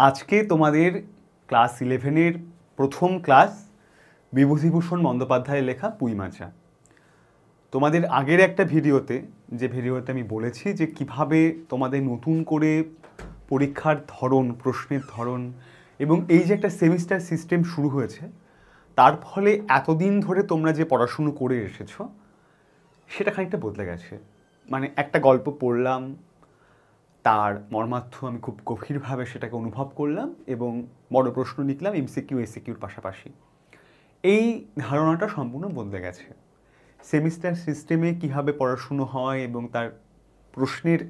আজকে তোমাদের ক্লাস 11-এর প্রথম ক্লাস বিভূতিভূষণ বন্দ্যোপাধ্যায়ের লেখা পুঁইমাচা। তোমাদের আগের একটা ভিডিওতে আমি বলেছি যে কিভাবে তোমাদের নতুন করে পরীক্ষার ধরন, প্রশ্নের ধরন এবং এই যে একটা সেমিস্টার সিস্টেম শুরু হয়েছে তার ফলে এতদিন ধরে তোমরা যে পড়াশুনো করে এসেছো সেটা খানিকটা বদলে গেছে। মানে একটা গল্প পড়লাম, তার মর্মার্থ আমি খুব গভীরভাবে সেটাকে অনুভব করলাম এবং বড় প্রশ্ন লিখলাম এমসিকিউ এসিকিউর পাশাপাশি। এই ধারণাটা সম্পূর্ণ বদলে গেছে। সেমিস্টার সিস্টেমে কীভাবে পড়াশুনো হয় এবং তার প্রশ্নের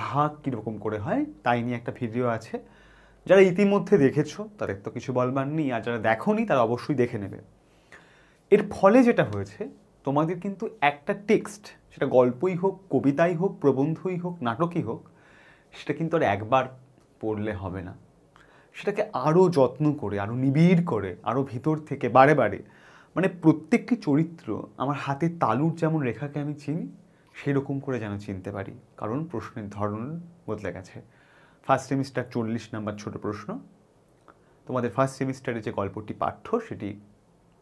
ভাগ কীরকম করে হয় তাই নিয়ে একটা ভিডিও আছে। যারা ইতিমধ্যে দেখেছো তাদের তো কিছু বলবার নেই, আর যারা দেখোনি তারা অবশ্যই দেখে নেবে। এর ফলে যেটা হয়েছে, তোমাদের কিন্তু একটা টেক্সট, সেটা গল্পই হোক, কবিতাই হোক, প্রবন্ধই হোক, নাটকই হোক, সেটা কিন্তু আর একবার পড়লে হবে না। সেটাকে আরও যত্ন করে, আরও নিবিড় করে, আরও ভিতর থেকে বারে বারে, মানে প্রত্যেকটি চরিত্র আমার হাতের তালুর যেমন রেখাকে আমি চিনি সেরকম করে যেন চিনতে পারি, কারণ প্রশ্নের ধরন বদলে গেছে। ফার্স্ট সেমিস্টার 40 নম্বর ছোট প্রশ্ন। তোমাদের ফার্স্ট সেমিস্টারে যে গল্পটি পাঠ্য সেটি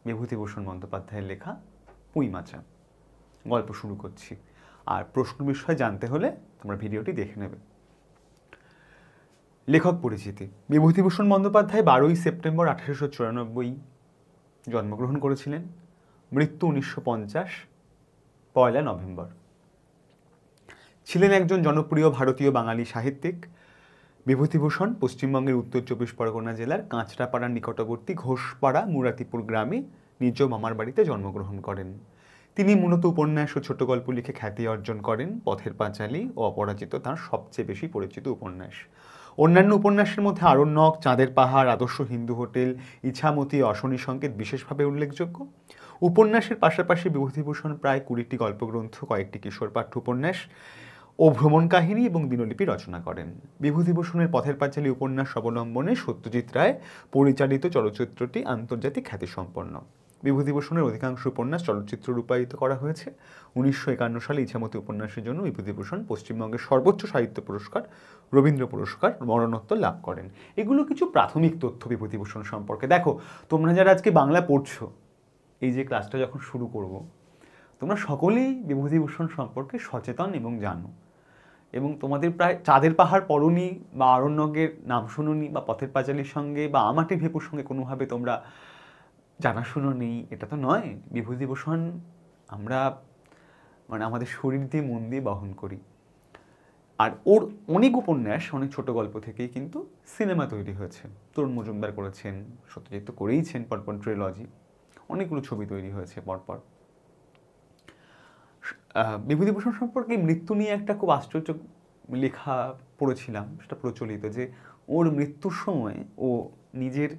বিভূতিভূষণ বন্দ্যোপাধ্যায়ের লেখা পুঁইমাচা। গল্প শুরু করছি, আর প্রশ্ন বিষয় জানতে হলে তোমরা ভিডিওটি দেখে নেবে। লেখক পরিচিতি। বিভূতিভূষণ বন্দ্যোপাধ্যায় 12ই সেপ্টেম্বর 1894 জন্মগ্রহণ করেছিলেন। মৃত্যু 1950 1 নভেম্বর। ছিলেন একজন জনপ্রিয় ভারতীয় বাঙালি সাহিত্যিক। বিভূতিভূষণ পশ্চিমবঙ্গের উত্তর 24 পরগনা জেলার কাঁচরাপাড়ার নিকটবর্তী ঘোষপাড়া মুরাতিপুর গ্রামে নিজ মামার বাড়িতে জন্মগ্রহণ করেন। তিনি মূলত উপন্যাস ও ছোট গল্প লিখে খ্যাতি অর্জন করেন। পথের পাঁচালী ও অপরাজিত তাঁর সবচেয়ে বেশি পরিচিত উপন্যাস। অন্যান্য উপন্যাসের মধ্যে আরণ্যক, চাঁদের পাহাড়, আদর্শ হিন্দু হোটেল, ইছামতি, অশনি সংকেত বিশেষভাবে উল্লেখযোগ্য। উপন্যাসের পাশাপাশি বিভূতিভূষণ প্রায় 20টি গল্পগ্রন্থ, কয়েকটি কিশোর পাঠ্য উপন্যাস ও ভ্রমণ কাহিনী এবং দিনলিপি রচনা করেন। বিভূতিভূষণের পথের পাঁচালী উপন্যাস অবলম্বনে সত্যজিৎ রায় পরিচালিত চলচ্চিত্রটি আন্তর্জাতিক খ্যাতিসম্পন্ন। বিভূতিভূষণের অধিকাংশ উপন্যাস চলচ্চিত্র রূপায়িত করা হয়েছে। 1951 সালে ইছামতি উপন্যাসের জন্য বিভূতিভূষণ পশ্চিমবঙ্গের সর্বোচ্চ সাহিত্য পুরস্কার রবীন্দ্র পুরস্কার মরণোত্তর লাভ করেন। এগুলো কিছু প্রাথমিক তথ্য বিভূতিভূষণ সম্পর্কে। দেখো, তোমরা যারা আজকে বাংলা পড়ছো, এই যে ক্লাসটা যখন শুরু করব, তোমরা সকলেই বিভূতিভূষণ সম্পর্কে সচেতন এবং জানো, এবং তোমাদের প্রায় চাঁদের পাহাড় পড়নি বা আরণ্যকের নাম শুনোনি বা পথের পাঁচালীর সঙ্গে বা আমাটি ভেপুর সঙ্গে কোনোভাবে তোমরা জানাশুনো নেই, এটা তো নয়। বিভূতিভূষণ আমরা মানে আমাদের শরীর দিয়ে মন দিয়ে বহন করি। আর ওর অনেক উপন্যাস, অনেক ছোট গল্প থেকেই কিন্তু সিনেমা তৈরি হয়েছে। তরুণ মজুমদার করেছেন, সত্যজিৎ তো করেইছেন পরপর ট্রিলজি, অনেকগুলো ছবি তৈরি হয়েছে পরপর। বিভূতিভূষণ সম্পর্কে মৃত্যু নিয়ে একটা খুব আশ্চর্য লেখা পড়েছিলাম, সেটা প্রচলিত, যে ওর মৃত্যুর সময় ও নিজের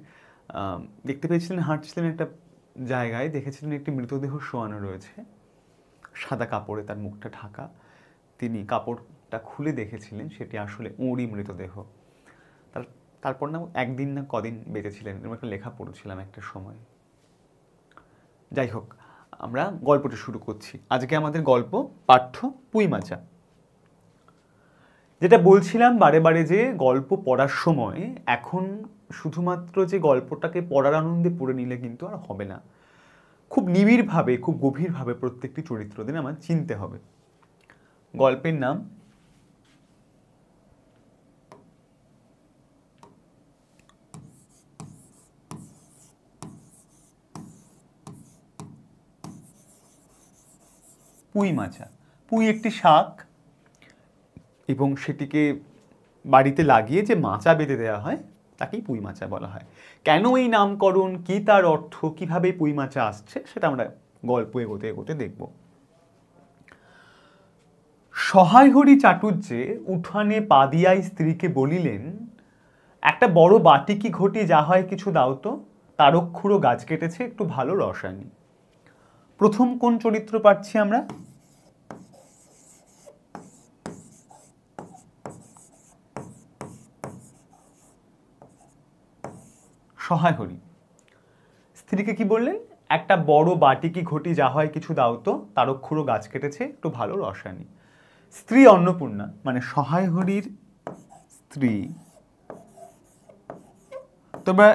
দেখতে পেয়েছিলেন, হাঁটছিলেন একটা জায়গায়, দেখেছিলেন একটি মৃতদেহ শোয়ানো রয়েছে, সাদা কাপড়ে তার মুখটা ঢাকা। তিনি কাপড়টা খুলে দেখেছিলেন সেটি আসলে ওরই মৃতদেহ। তারপর না একদিন না কদিন বেঁচেছিলেন, এরকম একটা লেখা পড়েছিলাম একটা সময়। যাই হোক, আমরা গল্পটা শুরু করছি। আজকে আমাদের গল্প পাঠ্য পুঁইমাচা। যেটা বলছিলাম বারে বারে, যে গল্প পড়ার সময় এখন শুধুমাত্র যে গল্পটাকে পড়ার আনন্দে পড়ে নিলে কিন্তু আর হবে না। খুব নিবিড়ভাবে, খুব গভীরভাবে প্রত্যেকটি চরিত্রদের আমার চিনতে হবে। গল্পের নাম পুঁইমাচা। পুঁই একটি শাক, এবং সেটিকে বাড়িতে লাগিয়ে যে মাচা বেঁধে দেওয়া হয় তাকেই পুঁইমাচা বলা হয়। কেন এই নামকরণ, কী তার অর্থ, কীভাবে পুঁইমাচা আসছে, সেটা আমরা গল্প এগোতে এগোতে দেখব। সহায় হরি চাটুর্যে উঠানে পা দিয়াই স্ত্রীকে বলিলেন, একটা বড় বাটি কি ঘটি যা হয় কিছু দাও তো, তারক্ষুরো গাছ কেটেছে একটু ভালো রস আনি। প্রথম কোন চরিত্র পাচ্ছি আমরা? সহায় হরি স্ত্রীকে কি বললেন? একটা বড় বাটি কি ঘটি যা হয় কিছু দাও তো, তারক্ষুরো গাছ কেটেছে একটু ভালো রস আনি। স্ত্রী অন্নপূর্ণা, মানে সহায় হরির স্ত্রী তোমরা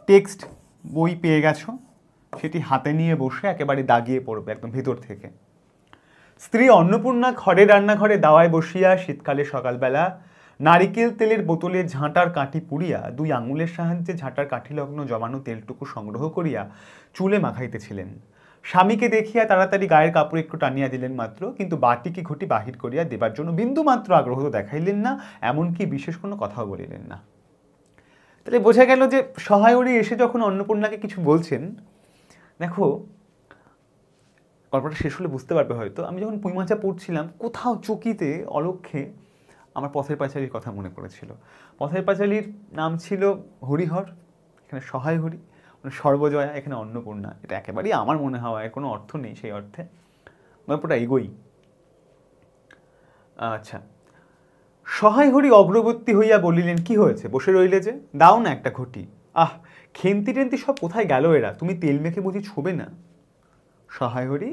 টেক্সট বই পেয়ে গেছো, সেটি হাতে নিয়ে বসে একেবারে দাগিয়ে পড়বে একদম ভিতর থেকে। স্ত্রী অন্নপূর্ণা ঘরের রান্নাঘরে দাওয়ায় বসিয়া শীতকালে সকালবেলা নারিকেল তেলের বোতলে ঝাঁটার কাঠি পুড়িয়া 2 আঙুলের সাহায্যে ঝাঁটার কাঠি লগ্ন জমানো তেলটুকু সংগ্রহ করিয়া চুলে মাখাইতেছিলেন। স্বামীকে দেখিয়া তাড়াতাড়ি গায়ের কাপড় একটু টানিয়া দিলেন মাত্র, কিন্তু বাটি কি ঘটি বাহির করিয়া দেবার জন্য বিন্দু মাত্র আগ্রহ দেখাইলেন না, এমনকি বিশেষ কোনো কথাও বলিলেন না। তাহলে বোঝা গেল যে সহায়রী এসে যখন অন্নপূর্ণাকে কিছু বলছেন, দেখো গল্পটা শেষ হলে বুঝতে পারবে হয়তো, আমি যখন পুঁইমাচা পড়ছিলাম কোথাও চকিতে অলক্ষ্যে আমার পথের পাঁচালীর কথা মনে পড়েছিল। পথের পাঁচালীর নাম ছিল হরিহর, এখানে সহায় হরি, মানে সর্বজয়া, এখানে অন্নপূর্ণা। এটা একেবারেই আমার মনে হওয়া, এর কোনো অর্থ নেই সেই অর্থে, গল্পটা এগোই। আচ্ছা, সহায় হরি অগ্রবর্তী হইয়া বলিলেন, কি হয়েছে বসে রইলে যে, দাও না একটা ঘটি। আহ, খেন্তি টেন্তি সব কোথায় গেল এরা, তুমি তেল মেখে বুঝি ছোবে না? সহায় হরি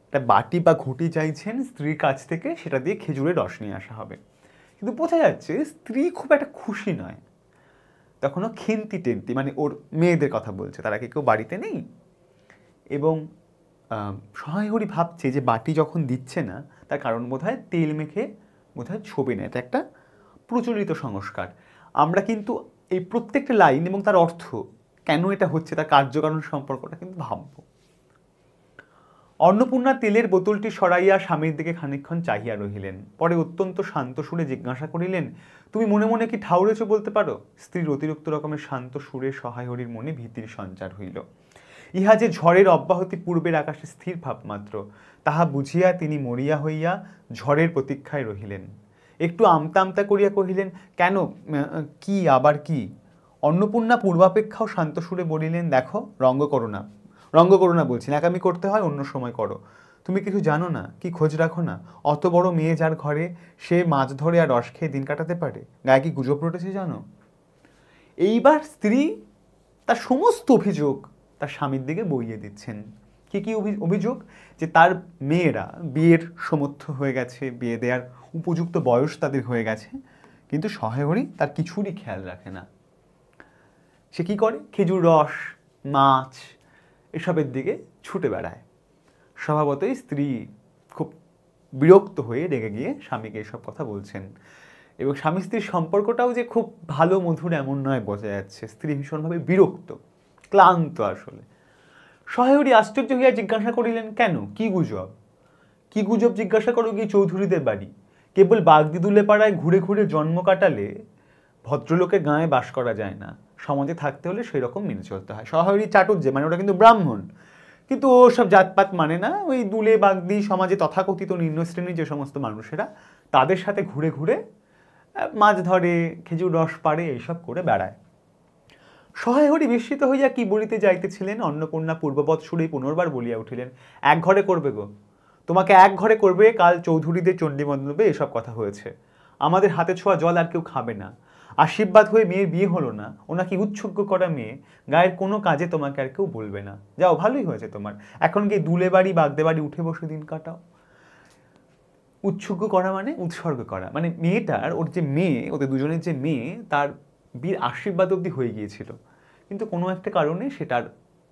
একটা বাটি বা ঘটি চাইছেন স্ত্রীর কাছ থেকে, সেটা দিয়ে খেজুরের রস নিয়ে আসা হবে। কিন্তু বোঝা যাচ্ছে স্ত্রী খুব একটা খুশি নয়। তখনও খেন্তি টেন্তি, মানে ওর মেয়েদের কথা বলছে, তারা কি কেউ বাড়িতে নেই। এবং সহায় হরি ভাবছে যে বাটি যখন দিচ্ছে না, তার কারণ বোধহয় তেল মেখে বোধহয় ছোবে না। এটা একটা প্রচলিত সংস্কার। আমরা কিন্তু এই প্রত্যেকটা লাইন এবং তার অর্থ কেন এটা হচ্ছে, তার কার্যকারণ সম্পর্কটা কিন্তু ভাববো। অন্নপূর্ণা তেলের বোতলটি সরাইয়া স্বামীর দিকে খানিকক্ষণ চাহিয়া রহিলেন, পরে অত্যন্ত শান্ত সুরে জিজ্ঞাসা করিলেন, তুমি মনে মনে কি ঠাউরেছ বলতে পারো? স্ত্রীর অতিরিক্ত রকমের শান্ত সুরে সহায় হরির মনে ভীতির সঞ্চার হইল। ইহা যে ঝড়ের অব্যাহতি পূর্বের আকাশে স্থির ভাব মাত্র, তাহা বুঝিয়া তিনি মরিয়া হইয়া ঝড়ের প্রতীক্ষায় রহিলেন। একটু আমতা আমতা করিয়া কহিলেন, কেন, কি আবার কি? অন্নপূর্ণা পূর্বাপেক্ষাও শান্ত সুরে বলিলেন, দেখো, রঙ্গ করো না বলছি, নাকামি করতে হয় অন্য সময় করো। তুমি কিছু জানো না, কি খোঁজ রাখো না? অত বড় মেয়ে যার ঘরে, সে মাছ ধরে আর রস খেয়ে দিন কাটাতে পারে, গায়ে কি গুজব রটেছে জানো? এইবার স্ত্রী তার সমস্ত অভিযোগ তার স্বামীর দিকে বইয়ে দিচ্ছেন। কি কি অভিযোগ? যে তার মেয়েরা বিয়ের সমর্থ হয়ে গেছে, বিয়ে দেওয়ার উপযুক্ত বয়স তাদের হয়ে গেছে, কিন্তু সহায় হরি তার কিছুরই খেয়াল রাখে না। সে কি করে? খেজুর রস, মাছ, এসবের দিকে ছুটে বেড়ায়। স্বভাবতই স্ত্রী খুব বিরক্ত হয়ে রেগে গিয়ে স্বামীকে এসব কথা বলছেন। এবং স্বামী স্ত্রীর সম্পর্কটাও যে খুব ভালো মধুর এমন নয়, বোঝা যাচ্ছে স্ত্রী ভীষণভাবে বিরক্ত, ক্লান্ত আসলে। সহায় হরি আশ্চর্য হইয়া জিজ্ঞাসা করিলেন, কেন, কি গুজব? কি গুজব জিজ্ঞাসা করো গিয়ে চৌধুরীদের বাড়ি? কেবল বাগদিদুলে পাড়ায় ঘুরে ঘুরে জন্ম কাটালে ভদ্রলোকের গায়ে বাস করা যায় না, সমাজে থাকতে হলে সেই রকম মেনে চলতে হয়। সহায় হরি চাটুর্যে, মানে ওটা কিন্তু ব্রাহ্মণ, কিন্তু ও সব জাতপাত মানে না, ওই দুলে বাগদি সমাজে তথাকথিত নিম্ন শ্রেণীর যে সমস্ত মানুষেরা, তাদের সাথে ঘুরে ঘুরে মাছ ধরে, খেজুর রস পাড়ে, এইসব করে বেড়ায়। সহায় হরি বিস্মিত হইয়া কি বলিতে যাইতেছিলেন, অন্নপূর্ণা পূর্ববৎ সুরেই পুনর্বার বলিয়া উঠিলেন, এক ঘরে করবে গো, তোমাকে এক ঘরে করবে, কাল চৌধুরীদের চণ্ডীমণ্ডপে এসব কথা হয়েছে। আমাদের হাতে ছোঁয়া জল আর কেউ খাবে না। আশীর্বাদ হয়ে মেয়ের বিয়ে হলো না, ওনাকে উৎসুগ্য করা মেয়ে, গায়ের কোনো কাজে তোমাকে আর কেউ বলবে না। যাও, ভালোই হয়েছে তোমার, এখন গিয়ে দুলে বাড়ি বাগদে বাড়ি উঠে বসে দিন কাটাও। উৎসুগ্য করা মানে উৎসর্গ করা, মানে মেয়েটার, ওর যে মেয়ে, ওদের দুজনের যে মেয়ে, তার বিয়ের আশীর্বাদ অবধি হয়ে গিয়েছিল, কিন্তু কোনো একটা কারণে সেটার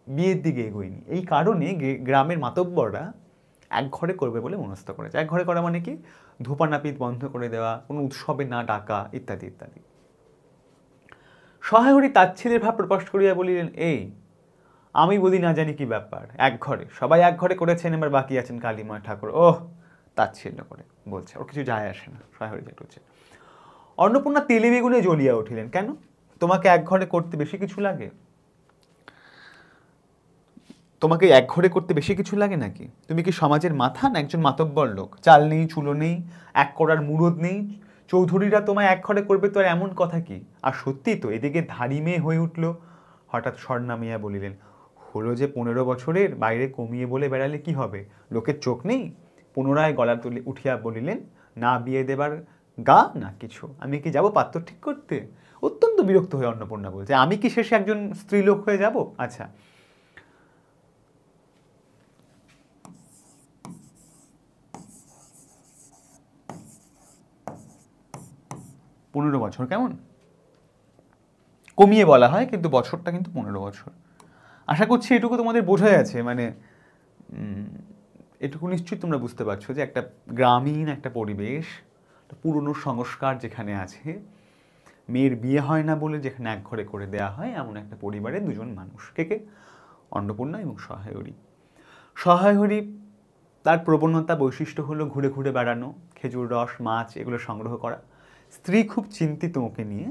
বিয়ের দিকে এগোয়নি। এই কারণে গ্রামের মাতব্বররা এক ঘরে করবে বলে মনস্থ করেছে। এক ঘরে করা মানে কি? ধূপানাপিত বন্ধ করে দেওয়া, কোনো উৎসবে না ডাকা, ইত্যাদি ইত্যাদি। সহায় হরি তাচ্ছিল্যের ভাব প্রকাশ করিয়া বলিলেন, এই আমি বলি না জানি কি ব্যাপার, এক ঘরে সবাই এক ঘরে করেছেন, এবার বাকি আছেন কালীময় ঠাকুর। ওহ, তাচ্ছিল্য করে বলছে, ওর কিছু যায় আসে না। সহায় হরি যেটুছে। অন্নপূর্ণা তেলে বেগুনে জ্বলিয়া উঠিলেন, কেন, তোমাকে এক ঘরে করতে বেশি কিছু লাগে? তোমাকে এক ঘরে করতে বেশি কিছু লাগে নাকি? তুমি কি সমাজের মাথা না একজন মাতব্বর লোক? চাল নেই, চুলো নেই, এক করার মুরদ নেই, চৌধুরীরা তোমায় এক ঘরে করবে তো আর এমন কথা কি? আর সত্যি তো, এদিকে ধাড়ি মেয়ে হয়ে উঠল। হঠাৎ স্বর নামিয়া বলিলেন, হলো যে 15 বছরের, বাইরে কমিয়ে বলে বেড়ালে কি হবে? লোকের চোখ নেই? পুনরায় গলা তুলে উঠিয়া বলিলেন, না বিয়ে দেবার গা না কিছু, আমি কি যাব পাত্র ঠিক করতে? অত্যন্ত বিরক্ত হয়ে অন্নপূর্ণা বলছে, আমি কি শেষে একজন স্ত্রীলোক হয়ে যাব? আচ্ছা, 15 বছর কেমন? কমিয়ে বলা হয়, কিন্তু বছরটা কিন্তু 15 বছর। আশা করছি এটুকু তোমাদের বোঝা যাচ্ছে, মানে এটুকু নিশ্চয়ই তোমরা বুঝতে পারছো যে একটা গ্রামীণ একটা পরিবেশ, পুরনো সংস্কার যেখানে আছে, মেয়ের বিয়ে হয় না বলে যেখানে এক ঘরে করে দেয়া হয়, এমন একটা পরিবারে দুজন মানুষ, কে অন্নপূর্ণা এবং সহায়রী। সহায়রী তার প্রবণতা বৈশিষ্ট্য হলো ঘুরে ঘুরে বেড়ানো, খেজুর রস, মাছ এগুলো সংগ্রহ করা। স্ত্রী খুব চিন্তিত ওকে নিয়ে,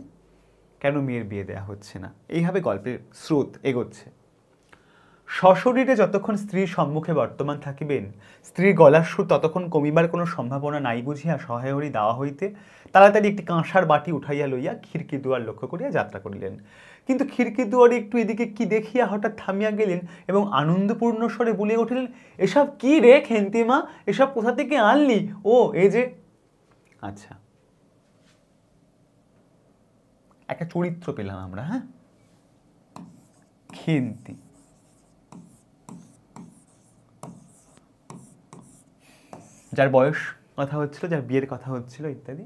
কেন মেয়ের বিয়ে দেয়া হচ্ছে না। এইভাবে গল্পের স্রোত এগোচ্ছে। সশরীরে যতক্ষণ স্ত্রীর সম্মুখে বর্তমান থাকিবেন, স্ত্রীর গলার সুর ততক্ষণ কমিবার কোনো সম্ভাবনা নাই বুঝিয়া সহায়রী দাওয়া হইতে তাড়াতাড়ি একটি কাঁসার বাটি উঠাইয়া লইয়া খিড়কি দুয়ার লক্ষ্য করিয়া যাত্রা করিলেন। কিন্তু খিড়কি দুয়ারে একটু এদিকে কি দেখিয়া হঠাৎ থামিয়া গেলেন এবং আনন্দপূর্ণ স্বরে বলিয়া উঠিলেন, এসব কি রে খেন্তিমা, এসব কোথা থেকে আনলি? ও এই যে। আচ্ছা, একটা চরিত্র পেলাম আমরা, হ্যাঁ, খেন্তি। যার বয়স কথা হচ্ছিল, যার বিয়ের কথা হচ্ছিল ইত্যাদি।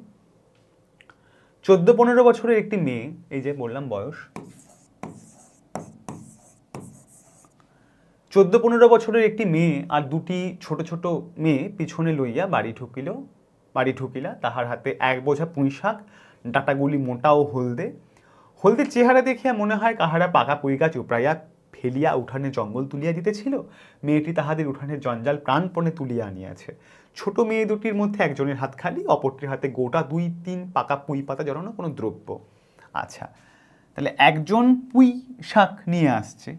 14-15 বছরের একটি মেয়ে, এই যে বললাম বয়স, 14-15 বছরের একটি মেয়ে আর দুটি ছোট ছোট মেয়ে পিছনে লইয়া বাড়ি ঢুকিলা। তাহার হাতে এক বোঝা পুঁই শাক, ডাটাগুলি মোটা ও হলদে। হলদে চেহারা দেখিয়া মনে হয় কাহারা পাকা পুঁই গাছ উপড়াইয়া ফেলিয়া উঠানে জঙ্গল তুলিয়া দিতেছিল। মেয়েটি তাহাদের উঠানের জঞ্জাল প্রাণপণে তুলিয়া আনিয়াছে। ছোট মেয়ে দুটির মধ্যে একজনের হাত খালি, অপরটির হাতে গোটা 2-3 পাকা পুঁই পাতা জড়ানো কোনো দ্রব্য। আচ্ছা, তাহলে একজন পুঁই শাক নিয়ে আসছে,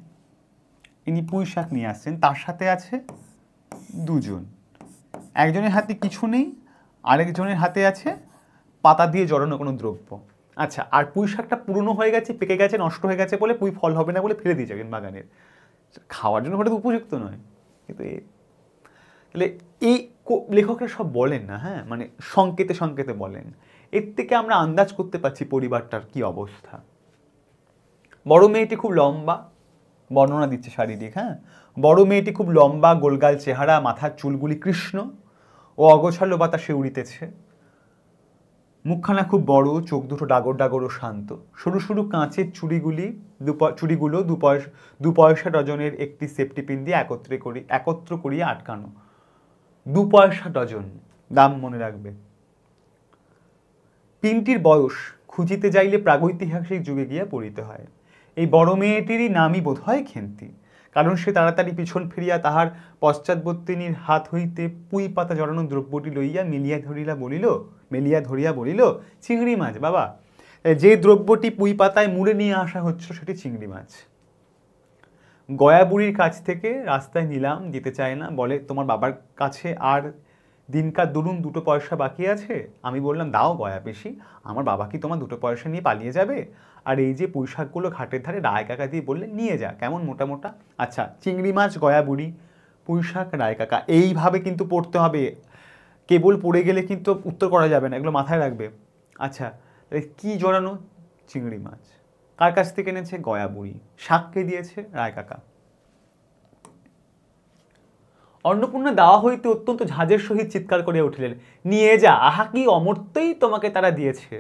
ইনি পুঁই শাক নিয়ে আসছেন, তার সাথে আছে দুজন। একজনের হাতে কিছু নেই, আরেকজনের হাতে আছে পাতা দিয়ে জড়ানো কোনো দ্রব্য। আচ্ছা, আর পুঁই শাকটা পুরনো হয়ে গেছে, পেকে গেছে, নষ্ট হয়ে গেছে বলে, পুঁই ফল হবে না বলে ফেলে দিয়ে যাবেন বাগানের, খাওয়ার জন্য হয়তো উপযুক্ত নয়। কিন্তু তাহলে এই লেখকরা সব বলেন না, হ্যাঁ, মানে সংকেতে সংকেতে বলেন। এর থেকে আমরা আন্দাজ করতে পারছি পরিবারটার কি অবস্থা। বড় মেয়েটি খুব লম্বা, বর্ণনা দিচ্ছে শারীরিক, হ্যাঁ, বড় মেয়েটি খুব লম্বা, গোলগাল চেহারা, মাথার চুলগুলি কৃষ্ণ ও অগোছালো বাতাসে উড়িতেছে। মুখখানা খুব বড়, চোখ দুটো ডাগর ডাগর ও শান্ত। সরু সরু কাঁচের চুড়িগুলো 2 পয়সা ডজনের একটি সেফটি পিন দিয়ে একত্র করিয়া আটকানো। 2 পয়সা ডজন, দাম মনে রাখবে। পিনটির বয়স খুঁজিতে যাইলে প্রাগৈতিহাসিক যুগে গিয়া পড়িতে হয়। এই বড় মেয়েটিরই নামই বোধ হয় খেন্তি, কারণ সে তাড়াতাড়ি পিছন ফিরিয়া তাহার পশ্চাৎবর্তিনীর হাত হইতে পুঁই পাতা জড়ানো দ্রব্যটি লইয়া মেলিয়া ধরিয়া বলিল, চিংড়ি মাছ বাবা। যে দ্রব্যটি পুঁই পাতায় মুড়ে নিয়ে আসা হচ্ছিল সেটি চিংড়ি মাছ। গয়া বুড়ির কাছ থেকে রাস্তায় নিলাম, দিতে চায় না, বলে তোমার বাবার কাছে আর দিনকার দরুন 2 পয়সা বাকি আছে। আমি বললাম, দাও গয়া পেশি, আমার বাবা কি তোমার 2 পয়সা নিয়ে পালিয়ে যাবে? আর এই যে পুঁই শাকগুলো ঘাটের ধারে রায় কাকা দিয়ে বললেন নিয়ে যা, কেমন মোটা মোটা। আচ্ছা, চিংড়ি মাছ, গয়া বুড়ি, পুঁই শাক, রায় কাকা, এইভাবে কিন্তু পড়তে হবে। কেবল পড়ে গেলে কিন্তু উত্তর করা যাবে না, এগুলো মাথায় রাখবে। আচ্ছা, কি জড়ানো? চিংড়ি মাছ। কার কাছ থেকে এনেছে? গয়া বুড়ি। শাককে দিয়েছে রায় কাকা। অন্নপূর্ণা দাওয়া হইতে অত্যন্ত ঝাঁজের সহিত চিৎকার করিয়া উঠিলেন, নিয়ে যা, আহা কি অমর্ত্যই তোমাকে তারা দিয়েছে।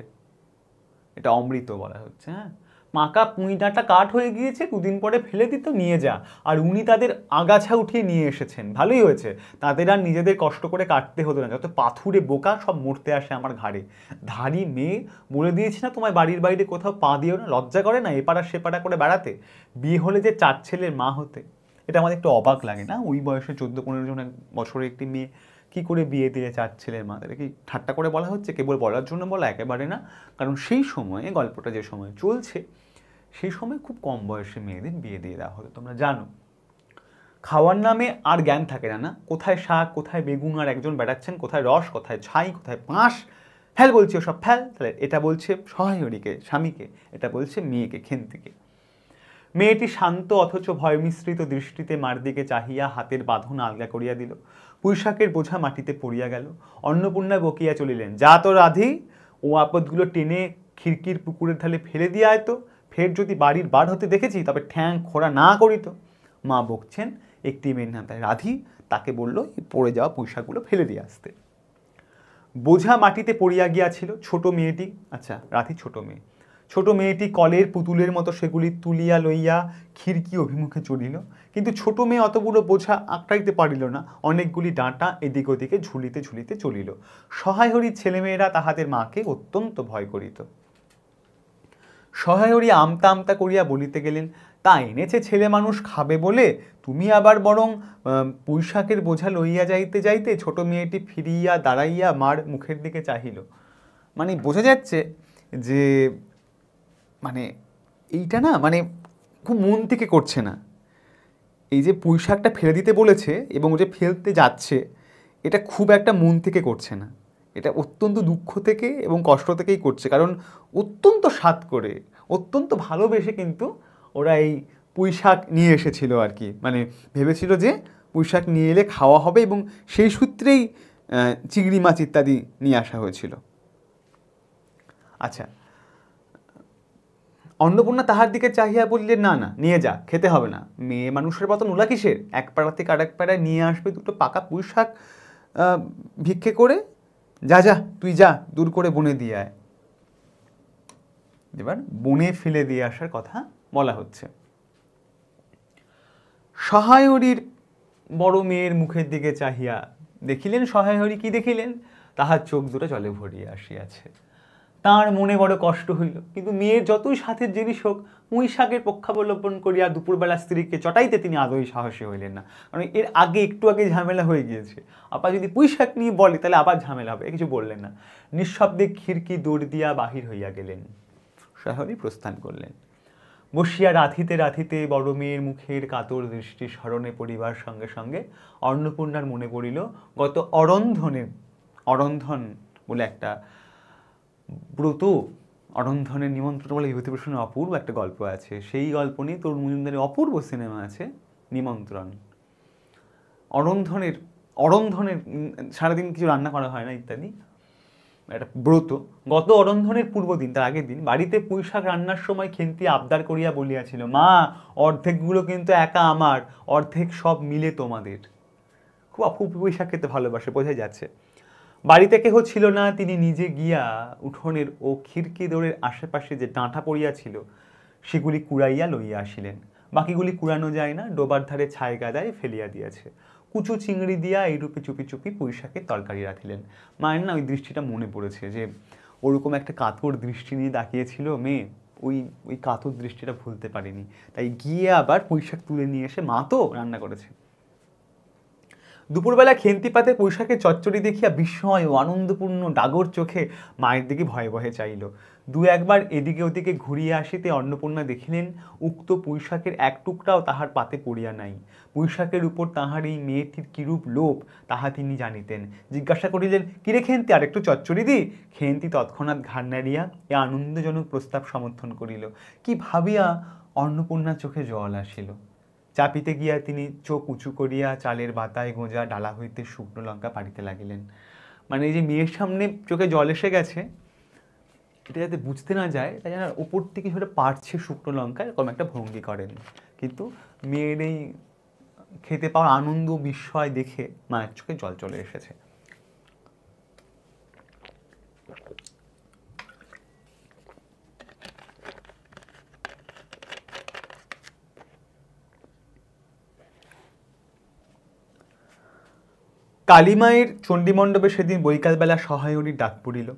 এটা অমৃত বলা হচ্ছে, হ্যাঁ। পাকা পুঁই ডাঁটা কাঠ হয়ে গিয়েছে, 2 দিন পরে ফেলে দিত, নিয়ে যা। আর উনি তাদের আগাছা উঠিয়ে নিয়ে এসেছেন, ভালোই হয়েছে, তাদের আর নিজেদের কষ্ট করে কাটতে হতো না। যত পাথুরে বোকা সব মরতে আসে আমার ঘাড়ে। ধাড়ি মেয়ে, বলে দিয়েছি না তোমায় বাড়ির বাইরে কোথাও পা দিও না, লজ্জা করে না এপাড়া সেপাড়া করে বেড়াতে? বিয়ে হলে যে 4 ছেলের মা হতে, এটা আমাদের একটু অবাক লাগে না? ওই বয়সে 14-15 বছরের একটি মেয়ে কি করে বিয়ে দিয়ে 4 ছেলের মা? তাহলে কি ঠাট্টা করে বলা হচ্ছে? কেবল বলার জন্য বলা? একেবারে না। কারণ সেই সময়ে, গল্পটা যে সময় চলছে, সেই সময় খুব কম বয়সে মেয়েদের বিয়ে দিয়ে দেওয়া হতো, তোমরা জানো। খাওয়ার নামে আর জ্ঞান থাকে না, না? কোথায় শাক, কোথায় বেগুন, আর একজন বেড়াচ্ছেন, কোথায় রস, কোথায় ছাই, কোথায় পাঁশ, ফেল বলছি ওসব ফেল। তাহলে এটা বলছে সহায়রীকে, স্বামীকে, এটা বলছে মেয়েকে, খেন্তিকে। মেয়েটি শান্ত অথচ ভয় মিশ্রিত দৃষ্টিতে মার দিকে চাহিয়া হাতের বাঁধন আলগা করিয়া দিল। পুঁইশাকের বোঝা মাটিতে পড়িয়া গেল। অন্নপূর্ণা বকিয়া চলিলেন, যা তো রাধি, ও আপদগুলো টেনে খিড়কির পুকুরের ধারে ফেলে দিয়ে আয় তো। ফের যদি বাড়ির বার হতে দেখেছি তবে ঠ্যাং খোড়া না করিত। মা বকছেন, একটি মেয়ের নাম তাই রাধি, তাকে বলল পড়ে যাওয়া পুঁইশাকগুলো ফেলে দিয়ে আসতে। বোঝা মাটিতে পড়িয়া গিয়াছিল। ছোট মেয়েটি, আচ্ছা রাধি ছোট মেয়ে, ছোট মেয়েটি কলের পুতুলের মতো সেগুলি তুলিয়া লইয়া খিড়কি অভিমুখে চলিল, কিন্তু ছোট মেয়ে অতগুলো বোঝা আঁকড়াইতে পারিল না, অনেকগুলি ডাঁটা এদিক ওদিকে ঝুলিতে ঝুলিতে চলিল। সহায় হরির ছেলেমেয়েরা তাহাদের মাকে অত্যন্ত ভয় করিত। সহায় হরি আমতা আমতা করিয়া বলিতে গেলেন, তা এনেছে ছেলে মানুষ খাবে বলে, তুমি আবার বরং পুঁইশাকের বোঝা লইয়া যাইতে যাইতে। ছোট মেয়েটি ফিরিয়া দাঁড়াইয়া মার মুখের দিকে চাহিল। মানে বোঝা যাচ্ছে যে মানে এইটা না মানে খুব মন থেকে করছে না। এই যে পুঁইশাকটা ফেলে দিতে বলেছে এবং যে ফেলতে যাচ্ছে, এটা খুব একটা মন থেকে করছে না, এটা অত্যন্ত দুঃখ থেকে এবং কষ্ট থেকেই করছে। কারণ অত্যন্ত স্বাদ করে, অত্যন্ত ভালোবেসে কিন্তু ওরা এই পুঁইশাক নিয়ে এসেছিল আর কি। মানে ভেবেছিল যে পুঁইশাক নিয়ে এলে খাওয়া হবে, এবং সেই সূত্রেই চিংড়ি মাছ ইত্যাদি নিয়ে আসা হয়েছিল। আচ্ছা, অন্নপূর্ণা তাহার দিকে চাহিয়া বললেন, না না, নিয়ে যা, খেতে হবে না। মেয়ে মানুষের মতো নোলা কিসের, এক পাড়া থেকে আরেক পাড়ায় নিয়ে আসবে দুটো পাকা পুঁইশাক ভিক্ষে করে। যা যা, তুই যা, দূর করে বনে দিয়ে আয়। এবার বনে ফেলে দিয়ে আসার কথা বলা হচ্ছে। সহায় হরির বড় মেয়ের মুখের দিকে চাহিয়া দেখিলেন, সহায় হরি কি দেখিলেন, তাহার চোখ দুটো জলে ভরিয়া আসিয়াছে। তাঁর মনে বড় কষ্ট হইল, কিন্তু মেয়ের যতই সাথের জিনিস হোক, পুঁইশাকের পক্ষাবলম্বন করিয়া দুপুরবেলা স্ত্রীকে চটাইতে তিনি আদৌ সাহসী হইলেন না। কারণ এর আগে একটু আগে ঝামেলা হয়ে গিয়েছে, আবার যদি পুঁইশাক নিয়ে বলে তাহলে আবার ঝামেলা হবে, কিছু বললেন না। নিঃশব্দে খিড়কি দৌড় দিয়া বাহির হইয়া গেলেন। সহায় প্রস্থান করলেন। বসিয়া রাধিতে রাধিতে বড় মেয়ের মুখের কাতর দৃষ্টি স্মরণে পড়িবার সঙ্গে সঙ্গে অন্নপূর্ণার মনে পড়িল গত অরন্ধন বলে একটা ব্রত, অরন্ধনের নিমন্ত্রণ বলে বিভূতিভূষণের অপূর্ব একটা গল্প আছে। সেই গল্প নিয়ে তরুণ মজুমদারের অপূর্ব সিনেমা আছে নিমন্ত্রণ। অরন্ধনের সারাদিন কিছু রান্না করা হয় না ইত্যাদি, একটা ব্রত। গত অরন্ধনের পূর্বদিন, তার আগের দিন, বাড়িতে পুঁইশাক রান্নার সময় খেন্তি আবদার করিয়া বলিয়াছিল, মা, অর্ধেকগুলো কিন্তু একা আমার, অর্ধেক সব মিলে তোমাদের। খুব অপূর্ব পুঁইশাক খেতে ভালোবাসে, বোঝাই যাচ্ছে। বাড়িতে কেহ ছিল না, তিনি নিজে গিয়া উঠোনের ও খিড়কি দৌড়ের আশেপাশে যে ডাঁটা পড়িয়াছিল সেগুলি কুড়াইয়া লইয়া আসিলেন। বাকিগুলি কুড়ানো যায় না, ডোবার ধারে ছাই গাদায় ফেলিয়া দিয়াছে। কুচু চিংড়ি দিয়া এইরূপে চুপি চুপি পুঁইশাকের তরকারি রাখিলেন। মায়ের না ওই দৃষ্টিটা মনে পড়েছে, যে ওরকম একটা কাতর দৃষ্টি নিয়ে তাকিয়েছিল মেয়ে, ওই কাতর দৃষ্টিটা ভুলতে পারিনি। তাই গিয়ে আবার পুঁইশাক তুলে নিয়ে এসে মা তো রান্না করেছে। দুপুরবেলা খেন্তি পাতে পুঁইশাকের চচ্চড়ি দেখিয়া বিস্ময় ও আনন্দপূর্ণ ডাগর চোখে মায়ের দিকে ভয়ে ভয়ে চাইল। দু একবার এদিকে ওদিকে ঘুরিয়া আসিতে অন্নপূর্ণা দেখিলেন উক্ত পুঁইশাকের এক টুকরাও তাহার পাতে পড়িয়া নাই। পুঁইশাকের উপর তাহার এই মেয়েটির কিরূপ লোভ তাহা তিনি জানিতেন। জিজ্ঞাসা করিলেন, কিরে খেন্তি, আর একটু চচ্চড়ি দি? খেন্তি তৎক্ষণাৎ ঘাড় নাড়িয়া এ আনন্দজনক প্রস্তাব সমর্থন করিল। কি ভাবিয়া অন্নপূর্ণার চোখে জল আসিল। চাপিতে গিয়া তিনি চোখ উঁচু করিয়া চালের বাতায় গোঁজা ডালা হইতে শুকনো লঙ্কা পাড়িতে লাগিলেন। মানে এই যে মেয়ের সামনে চোখে জল এসে গেছে, এটা যাতে বুঝতে না যায় তাই যেন ওপর থেকে সেটা পাড়ছে শুকনো লঙ্কা, এরকম একটা ভঙ্গি করেন। কিন্তু মেয়ের এই খেতে পাওয়ার আনন্দ বিস্ময় দেখে মায়ের চোখে জল চলে এসেছে। কালীমায়ের চণ্ডীমণ্ডপে সেদিন বৈকালবেলা সহায় হরির ডাক পড়িল।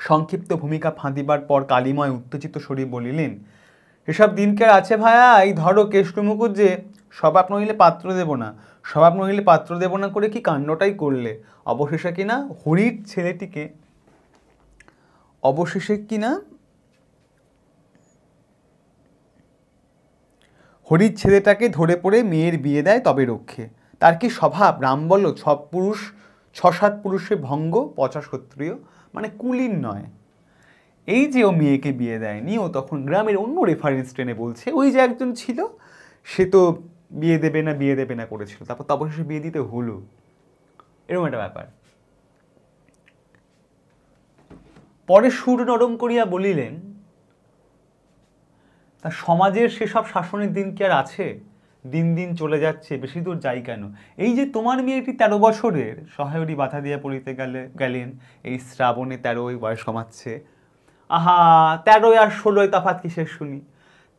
সংক্ষিপ্ত ভূমিকা ফাঁদিবার পর কালীময় উত্তেজিত স্বরে বলিলেন, এসব দিনকার আছে ভায়া, এই ধরো কেষ্ট মুকুজ্জে, স্বভাব নইলে পাত্র দেব না, স্বভাব নইলে পাত্র দেব না করে কি কাণ্ডটাই করলে। অবশেষে কিনা হরির ছেলেটাকে ধরে পড়ে মেয়ের বিয়ে দেয় তবে রক্ষে। তার কি স্বভাব, রাম বলো, 6-7 পুরুষে ভঙ্গ, 50 ক্ষত্রিয়, মানে কুলীন নয়। এই যে ও মেয়েকে বিয়ে দেয়নি, ও তখন গ্রামের অন্য রেফারেন্স টেনে বলছে, ওই যে একজন ছিল সে তো বিয়ে দেবে না করেছিল, তারপর অবশেষে বিয়ে দিতে হলো, এরকম একটা ব্যাপার। পরে সুর নরম করিয়া বলিলেন, তা সমাজের সেসব শাসনের দিন কি আর আছে? দিন দিন চলে যাচ্ছে, বেশি দূর যাই কেন? এই যে তোমার মেয়েটি 13 বছরের, সহায়রী বাধা দিয়া পড়িতে গেলেন, এই শ্রাবণে 13 বয়স কমাচ্ছে। আহা 13 আর 16 তফাৎ কিসের শুনি?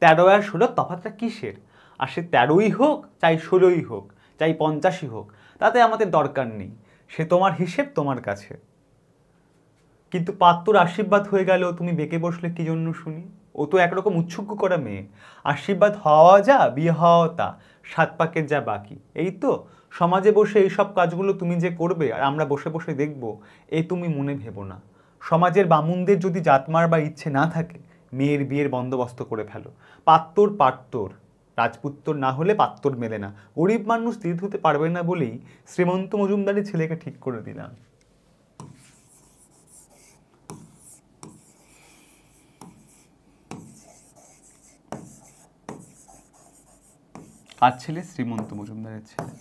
13 আর 16 তফাৎটা কিসের? আর সে 13ই হোক, চাই 16ই হোক, চাই 50ই হোক, তাতে আমাদের দরকার নেই। সে তোমার হিসেব তোমার কাছে। কিন্তু পাত্রর আশীর্বাদ হয়ে গেল, তুমি বেঁকে বসলে কি জন্য শুনি? ও তো একরকম উৎসুক করা মেয়ে। আশীর্বাদ হওয়া যা, বিয়ে হওয়া তা, 7 পাকের যা বাকি। এই তো সমাজে বসে এইসব কাজগুলো তুমি যে করবে আর আমরা বসে বসে দেখব, এ তুমি মনে ভেবো না। সমাজের বামুনদের যদি জাত মারবার ইচ্ছে না থাকে, মেয়ের বিয়ের বন্দোবস্ত করে ফেলো। পাত্তর রাজপুত্তর না হলে পাত্তর মেলে না। গরিব মানুষ তীর্থ হতে পারবে না বলেই শ্রীমন্ত মজুমদারের ছেলেকে ঠিক করে দিলাম। আর ছেলে শ্রীমন্ত মজুমদারের ছেলে।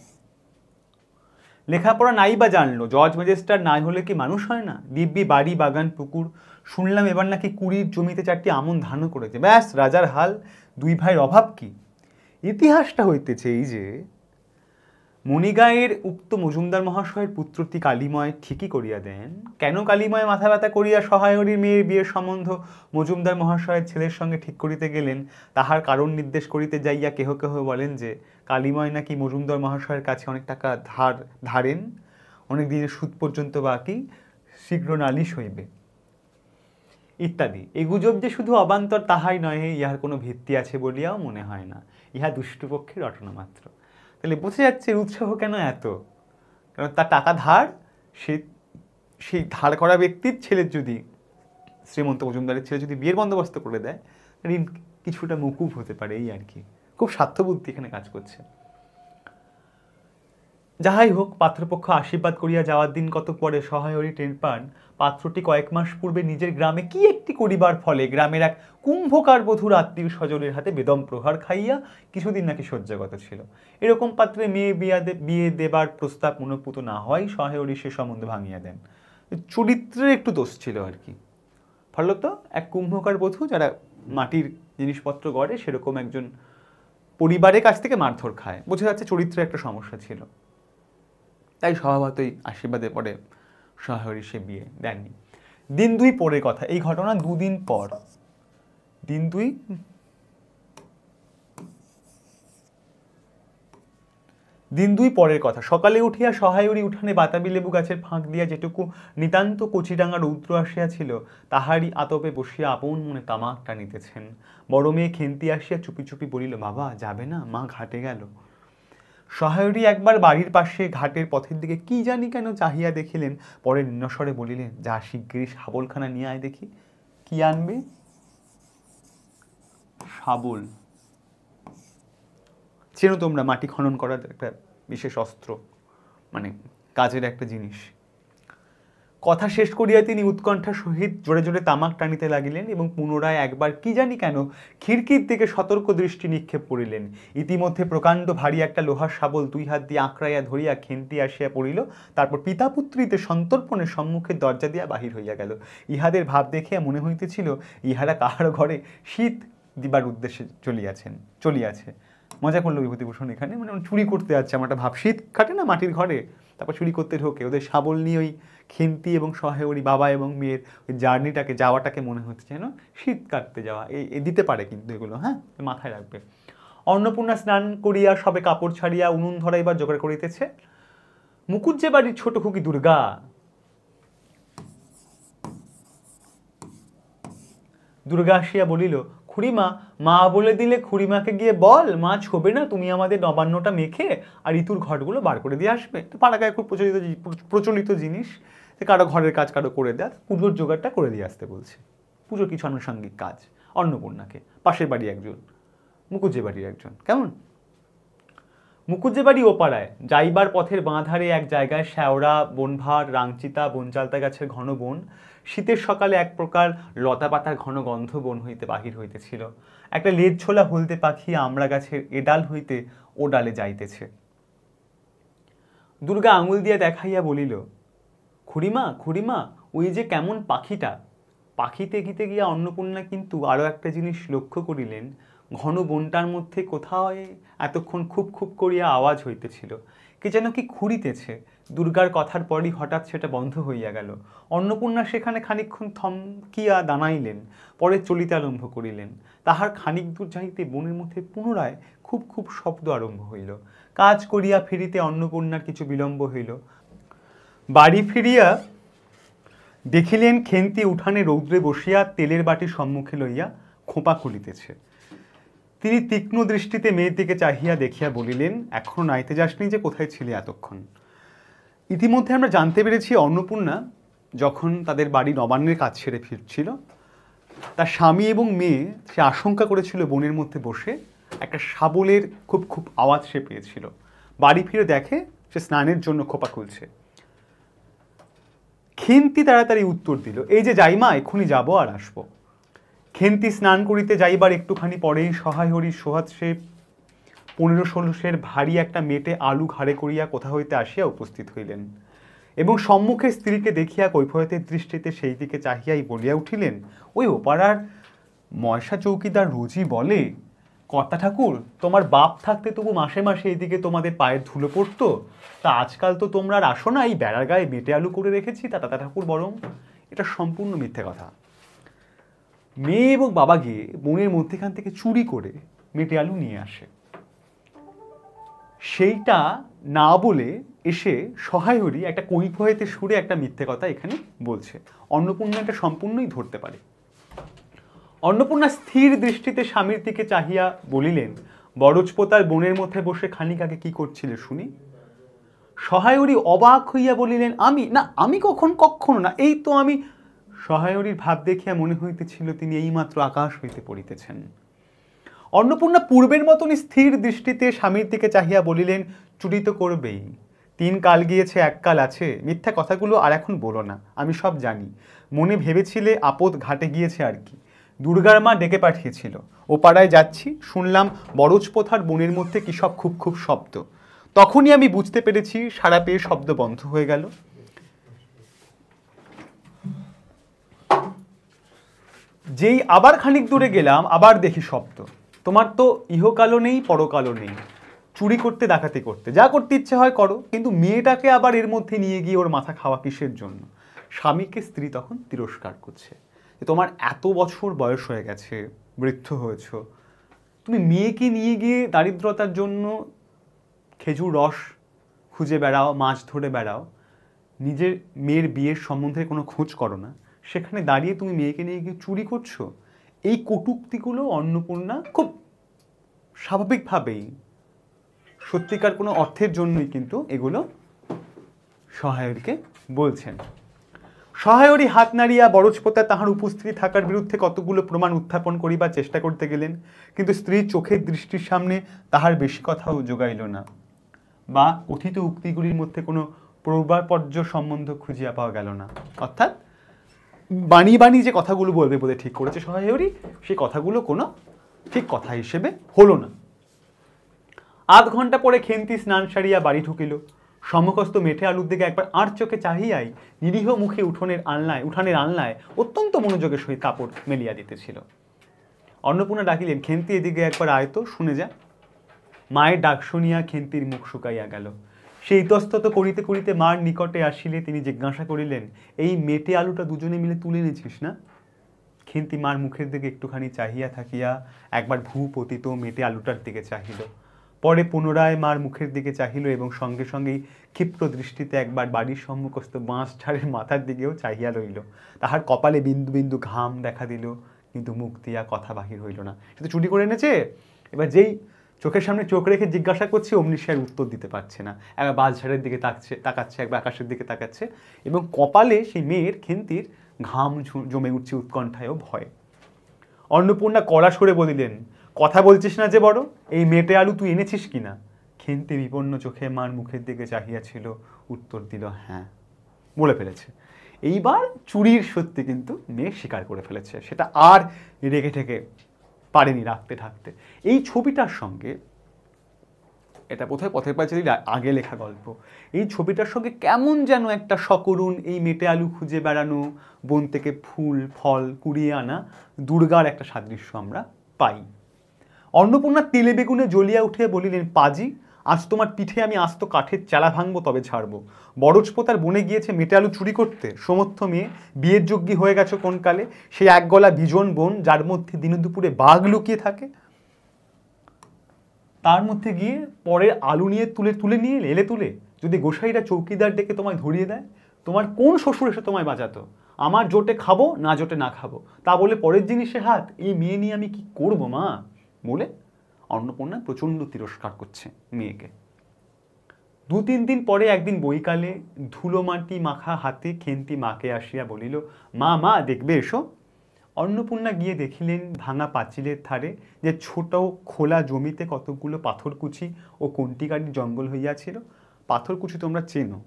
লেখাপড়া নাই বা জানলো, জজ ম্যাজিস্ট্রেট নাই হলে কি মানুষ হয় না? দিব্যি বাড়ি বাগান পুকুর, শুনলাম এবার নাকি 20 জমিতে 4টি আমন ধানও করেছে। ব্যাস রাজার হাল। 2 ভাইয়ের অভাব কি? ইতিহাসটা হইতেছে এই যে, মণিগাঁয়ের উক্ত মজুমদার মহাশয়ের পুত্রটি কালীময় ঠিকই করিয়া দেন। কেন কালীময় মাথা ব্যথা করিয়া সহায়রীর মেয়ের বিয়ের সম্বন্ধ মজুমদার মহাশয়ের ছেলের সঙ্গে ঠিক করিতে গেলেন, তাহার কারণ নির্দেশ করিতে যাইয়া কেহ কেহ বলেন যে কালীময় নাকি মজুমদার মহাশয়ের কাছে অনেক টাকা ধারেন, অনেক দিনের সুদ পর্যন্ত বাকি, শীঘ্র নালিশ হইবে ইত্যাদি। এই গুজব যে শুধু অবান্তর তাহাই নহে, ইহার কোনো ভিত্তি আছে বলিয়াও মনে হয় না। ইহা দুষ্টপক্ষের রটনা মাত্র। তাহলে বোঝা যাচ্ছে উৎসাহ কেন এত? কারণ তার টাকা ধার, সেই ধার করা ব্যক্তির ছেলের যদি, শ্রীমন্ত মজুমদারের ছেলে যদি বিয়ের বন্দোবস্ত করে দেয়, ঋণ কিছুটা মকুব হতে পারে, এই আর কি। খুব স্বার্থবুদ্ধি এখানে কাজ করছে। যাহাই হোক, পাত্রপক্ষ আশীর্বাদ করিয়া যাওয়ার দিন কত পরে সহায়রী টের পান পাত্রটি কয়েক মাস পূর্বে নিজের গ্রামে কি একটি করিবার ফলে গ্রামের এক কুম্ভকার বধূর আত্মীয় স্বজনের হাতে বেদম প্রহার খাইয়া কিছুদিন নাকি শয্যাগত ছিল। এরকম পাত্রে মেয়ে বিয়ে দেবার প্রস্তাব মনোপুত না হয় সহায়রী সে সম্বন্ধ ভাঙিয়া দেন। চরিত্রের একটু দোষ ছিল আর কি। ফলত এক কুম্ভকার বধূ যারা মাটির জিনিসপত্র গড়ে, সেরকম একজন পরিবারের কাছ থেকে মারধর খায়। বোঝা যাচ্ছে চরিত্রের একটা সমস্যা ছিল। তাই স্বভাবতই আশীর্বাদে পরে সহায়রী সে বিয়ে দেননি। দিন 2 পরের কথা, এই ঘটনা 2 দিন পর। দিন 2 পরের কথা। সকালে উঠিয়া সহায়রী উঠানে বাতাবি লেবু গাছের ফাঁক দিয়া যেটুকু নিতান্ত কচিডাঙ্গা রৌদ্র আসিয়াছিল, তাহারই আতপে বসিয়া আপন মনে তামাক টানিতেছেন। বড় মেয়ে খেন্তি আসিয়া চুপি চুপি বলিল, বাবা যাবে না, মা ঘাটে গেল। সহায়রী একবার বাড়ির পাশে ঘাটের পথের দিকে কি জানি কেন চাহিয়া দেখিলেন, পরে নিম্নস্বরে বলিলেন, যা শিগগিরই শাবলখানা নিয়ে আয় দেখি। কি আনবে? শাবল। চেনো তোমরা মাটি খনন করার একটা বিশেষ অস্ত্র, মানে কাজের একটা জিনিস। কথা শেষ করিয়া তিনি উৎকণ্ঠার সহিত জোরে জোরে তামাক টানিতে লাগিলেন এবং পুনরায় একবার কি জানি কেন খিড়কির দিকে সতর্ক দৃষ্টি নিক্ষেপ করিলেন। ইতিমধ্যে প্রকাণ্ড ভারী একটা লোহার শাবল 2 হাত দিয়ে আঁকড়াইয়া ধরিয়া খেন্তি আসিয়া পড়িল। তারপর পিতা পুত্রীতে সন্তর্পণে সম্মুখের দরজা দিয়া বাহির হইয়া গেল। ইহাদের ভাব দেখিয়া মনে হইতেছিল ইহারা কাহার ঘরে শীত দিবার উদ্দেশ্যে চলিয়াছে। মজা করলো বিভূতিভূষণ এখানে, মানে চুরি করতে যাচ্ছে। আমার একটা ভাব, শীত কাটে না মাটির ঘরে, তারপর চুরি করতে ঢোকে। ওদের শাবল নিয়ে ওই খেন্তি এবং সহায়রী বাবা এবং মেয়ের ওই যাওয়াটাকে মনে হচ্ছে যেন শীত কাটতে যাওয়া। এই দিতে পারে কিন্তু এগুলো, হ্যাঁ, মাথায় রাখবে। অন্নপূর্ণা স্নান করিয়া সবে কাপড় ছাড়িয়া উনুন ধরাইবার জোগাড় করিতেছে। মুকুজ্জে বাড়ির ছোট খুকি দুর্গা আসিয়া বলিল, খুড়িমা, মা বলে দিলে খুড়িমাকে গিয়ে বল মা ছোবে না, তুমি আমাদের নবান্নটা মেখে আর ইতুর ঘরগুলো বার করে দিয়ে আসবে। তো পাড়াগায় খুব প্রচলিত জিনিস যে কারো ঘরের কাজ কারো করে দেয়, পুজোর জোগাড়টা করে দিয়ে আসতে বলছে। পুজোর কিছু আনুষঙ্গিক কাজ অন্নপূর্ণাকে। পাশের বাড়ি একজন, মুকুজ্জে বাড়ির একজন। কেমন? মুকুজ্জে বাড়ি ও পাড়ায় যাইবার পথের বাঁ ধারে এক জায়গায় শ্যাওড়া, বনভার, রাংচিতা, বনচালতা গাছের ঘন বন। শীতের সকালে এক প্রকার লতা পাতার ঘন গন্ধ বন হইতে বাহির হইতেছিল। একটা লেজ ছোলা হলদে পাখি আমড়া গাছের এডাল হইতে ও ডালে যাইতেছে। দুর্গা আঙুল দিয়া দেখাইয়া বলিল, খুড়িমা খুড়িমা, ওই যে কেমন পাখিটা। পাখি তেকিতে গিয়া অন্নপূর্ণা কিন্তু আরও একটা জিনিস লক্ষ্য করিলেন। ঘন বনটার মধ্যে কোথাও এতক্ষণ খুব খুব করিয়া আওয়াজ হইতেছিল। কে যেন কি খুঁড়িতেছে। দুর্গার কথার পরই হঠাৎ সেটা বন্ধ হইয়া গেল। অন্নপূর্ণা সেখানে খানিকক্ষণ থমকিয়া দাঁড়াইলেন, পরে চলিতে আরম্ভ করিলেন। তাহার খানিক দূর যাইতে বনের মধ্যে পুনরায় খুব খুব শব্দ আরম্ভ হইল। কাজ করিয়া ফিরিতে অন্নপূর্ণার কিছু বিলম্ব হইল। বাড়ি ফিরিয়া দেখিলেন খেন্তি উঠানে রৌদ্রে বসিয়া তেলের বাটি সম্মুখে লইয়া খোঁপা খুলিতেছে। তিনি তীক্ষ্ণ দৃষ্টিতে মেয়ের দিকে চাহিয়া দেখিয়া বলিলেন, এখনো নাইতে যাসনি যে? কোথায় ছিলে এতক্ষণ? ইতিমধ্যে আমরা জানতে পেরেছি অন্নপূর্ণা যখন তাদের বাড়ি নবান্নের কাজ ছেড়ে ফিরছিল, তার স্বামী এবং মেয়ে সে আশঙ্কা করেছিল বনের মধ্যে বসে একটা শাবলের খুব খুব আওয়াজ সে পেয়েছিল। বাড়ি ফিরে দেখে সে স্নানের জন্য খোপা খুলছে। খেন্তি তাড়াতাড়ি উত্তর দিল, এই যে যাইমা, এক্ষুনি যাবো আর আসবো। খেন্তি স্নান করিতে যাইবার একটুখানি পরেই সহায় হরির সোহাত সে 15-16 ভারী একটা মেটে আলু ঘাড়ে করিয়া কোথা হইতে আসিয়া উপস্থিত হইলেন এবং সম্মুখে স্ত্রীকে দেখিয়া কৈফিয়তের দৃষ্টিতে সেই দিকে চাহিয়াই বলিয়া উঠিলেন, ওই ওপাড়ার ময়সা চৌকিদার রোজই বলে, কর্তা ঠাকুর, তোমার বাপ থাকতে তবু মাসে মাসে এইদিকে তোমাদের পায়ের ধুলো পড়তো, তা আজকাল তো তোমরা আর আসো না, এই বেড়ার গায়ে মেটে আলু করে রেখেছি তা দাদা ঠাকুর বরং। এটা সম্পূর্ণ মিথ্যে কথা। মেয়ে এবং বাবা গিয়ে বনের মধ্যেখান থেকে চুরি করে মেটে আলু নিয়ে আসে। সেইটা না বলে এসে সহায় হরি একটা কৈফিয়তের সুরে একটা মিথ্যে কথা এখানে বলছে। অন্নপূর্ণা এটা সম্পূর্ণই ধরতে পারে। অন্নপূর্ণা স্থির দৃষ্টিতে স্বামীর দিকে চাহিয়া বলিলেন, বরজপোতার বনের মধ্যে বসে খানিক আগে কি করছিলে শুনি? সহায়রী অবাক হইয়া বলিলেন, আমি কখনো না, এই তো আমি। সহায়রীর ভাব দেখিয়া মনে হইতেছিল তিনি এইমাত্র আকাশ হইতে পড়িতেছেন। অন্নপূর্ণা পূর্বের মতন স্থির দৃষ্টিতে স্বামীর দিকে চাহিয়া বলিলেন, চুরি তো করবেই, 3 কাল গিয়েছে 1 কাল আছে, মিথ্যা কথাগুলো আর এখন বলো না, আমি সব জানি। মনে ভেবেছিলে আপদ ঘাটে গিয়েছে আর কি। দুর্গার মা ডেকে পাঠিয়েছিল, ও পাড়ায় যাচ্ছি, শুনলাম বরজপোথার বনের মধ্যে কি সব খুব খুব শব্দ। তখনই আমি বুঝতে পেরেছি, সারা পেয়ে শব্দ বন্ধ হয়ে গেল। যেই আবার খানিক দূরে গেলাম, আবার দেখি শব্দ। তোমার তো ইহকালও নেই, পরকালও নেই, চুরি করতে ডাকাতি করতে যা করতে ইচ্ছে হয় করো, কিন্তু মেয়েটাকে আবার এর মধ্যে নিয়ে গিয়ে ওর মাথা খাওয়া কিসের জন্য? স্বামীকে স্ত্রী তখন তিরস্কার করছে, তোমার এত বছর বয়স হয়ে গেছে, বৃদ্ধ হয়েছ, তুমি মেয়েকে নিয়ে গিয়ে দারিদ্রতার জন্য খেজুর রস খুঁজে বেড়াও, মাছ ধরে বেড়াও, নিজের মেয়ের বিয়ের সম্বন্ধে কোনো খোঁজ করো না, সেখানে দাঁড়িয়ে তুমি মেয়েকে নিয়ে গিয়ে চুরি করছো। এই কটূক্তিগুলো অন্নপূর্ণা খুব স্বাভাবিকভাবেই, সত্যিকার কোনো অর্থের জন্যই কিন্তু এগুলো সহায়রীকে বলছেন। সহায়রী হাত নাড়িয়া বরজপোতা তাহার উপস্থিতি থাকার বিরুদ্ধে কতগুলো প্রমাণ উত্থাপন করিবার চেষ্টা করতে গেলেন, কিন্তু স্ত্রীর চোখের দৃষ্টির সামনে তাহার বেশি কথাও যোগাইল না, বা কথিত উক্তিগুলির মধ্যে কোনো প্রবাপর্য সম্বন্ধ খুঁজিয়া পাওয়া গেল না। অর্থাৎ বাণী যে কথাগুলো বলবে বলে ঠিক করেছে সহায়রী, সেই কথাগুলো কোনো ঠিক কথা হিসেবে হলো না। আধ ঘন্টা পরে খেন্তি স্নান সারিয়া বাড়ি ঢুকিল। সম্মুখস্থ মেঠে আলুর দিকে একবার আর চোখে চাহিয়াই নিরীহ মুখে উঠানের আলনায় অত্যন্ত মনোযোগের সহিত কাপড় মেলিয়া দিতেছিল। অন্নপূর্ণা ডাকিলেন, খেন্তি এদিকে একবার আয় তো, শুনে যা। মায়ের ডাক শুনিয়া খেন্তির মুখ শুকাইয়া গেল। সে ইতস্তত করিতে করিতে মার নিকটে আসিলে তিনি জিজ্ঞাসা করিলেন, এই মেটে আলুটা দুজনে মিলে তুলে এনেছিস না? খেন্তি মার মুখের দিকে একটুখানি চাহিয়া থাকিয়া একবার ভূপতিত মেটে আলুটার দিকে চাহিল, পরে পুনরায় মার মুখের দিকে চাহিল এবং সঙ্গে সঙ্গেই ক্ষিপ্র দৃষ্টিতে একবার বাড়ির সম্মুখস্থ বাঁশ ঝাড়ের মাথার দিকেও চাহিয়া রইল। তাহার কপালে বিন্দু বিন্দু ঘাম দেখা দিল, কিন্তু মুখ দিয়া কথা বাহির হইল না। সে তো চুরি করে এনেছে। এবার যেই চোখের সামনে চোখ রেখে জিজ্ঞাসা করছে, অমনি সে আর উত্তর দিতে পারছে না। একবার বাঁশ ঝাড়ের দিকে তাকাচ্ছে, একবার আকাশের দিকে তাকাচ্ছে, এবং কপালে সেই মেয়ের খেন্তির ঘাম জমে উঠছে উৎকণ্ঠায় ও ভয়। অন্নপূর্ণা কড়া সরে বলিলেন, কথা বলছিস না যে বড়, এই মেটে আলু তুই এনেছিস কিনা? খেন্তি বিপন্ন চোখে মার মুখের দিকে চাহিয়াছিল, উত্তর দিল, হ্যাঁ, বলে ফেলেছে। এইবার চুরির সত্যি কিন্তু মেয়ে স্বীকার করে ফেলেছে, সেটা আর রেখে ঠেকে পারেনি রাখতে থাকতে। এই ছবিটার সঙ্গে, এটা বোধহয় পথের পাঁচালীর আগে লেখা গল্প, এই ছবিটার সঙ্গে কেমন যেন একটা সকরুণ এই মেটে আলু খুঁজে বেড়ানো, বন থেকে ফুল ফল কুড়িয়ে আনা দুর্গার একটা সাদৃশ্য আমরা পাই। অন্নপূর্ণা তেলে বেগুনে জ্বলিয়া উঠিয়া বলিলেন, পাজি, আজ তোমার পিঠে আমি আস্ত কাঠের চালা ভাঙবো তবে ছাড়বো। বরজপোতার বনে গিয়েছে মেটে আলু চুরি করতে, সমর্থ মেয়ে বিয়ের যোগ্যী হয়ে গেছো কোন কালে, সেই এক গলা বিজন বোন যার মধ্যে দিনে দুপুরে বাঘ লুকিয়ে থাকে। তার মধ্যে গিয়ে পরের আলু নিয়ে তুলে নিয়ে এলে তুলে, যদি গোসাইরা চৌকিদার ডেকে তোমায় ধরিয়ে দেয়, তোমার কোন শ্বশুর এসে তোমায় বাঁচাতো? আমার জোটে খাবো না জোটে না খাবো, তা বলে পরের জিনিসে হাত, এই মেয়ে নিয়ে আমি কি করবো মা? বলে অন্নপূর্ণা প্রচণ্ড তিরস্কার করছে মেয়েকে। 2-3 দিন পরে একদিন বৈকালে ধুলো মাটি মাখা হাতে খেন্তি মাকে আসিয়া বলিল, মা মা দেখবে এসো। অন্নপূর্ণা গিয়ে দেখিলেন ভাঙা পাঁচিলের ধারে যে ছোট খোলা জমিতে কতকগুলো পাথরকুচি ও কন্টিকাটির জঙ্গল হইয়াছিল। পাথরকুচি তোমরা চেনো,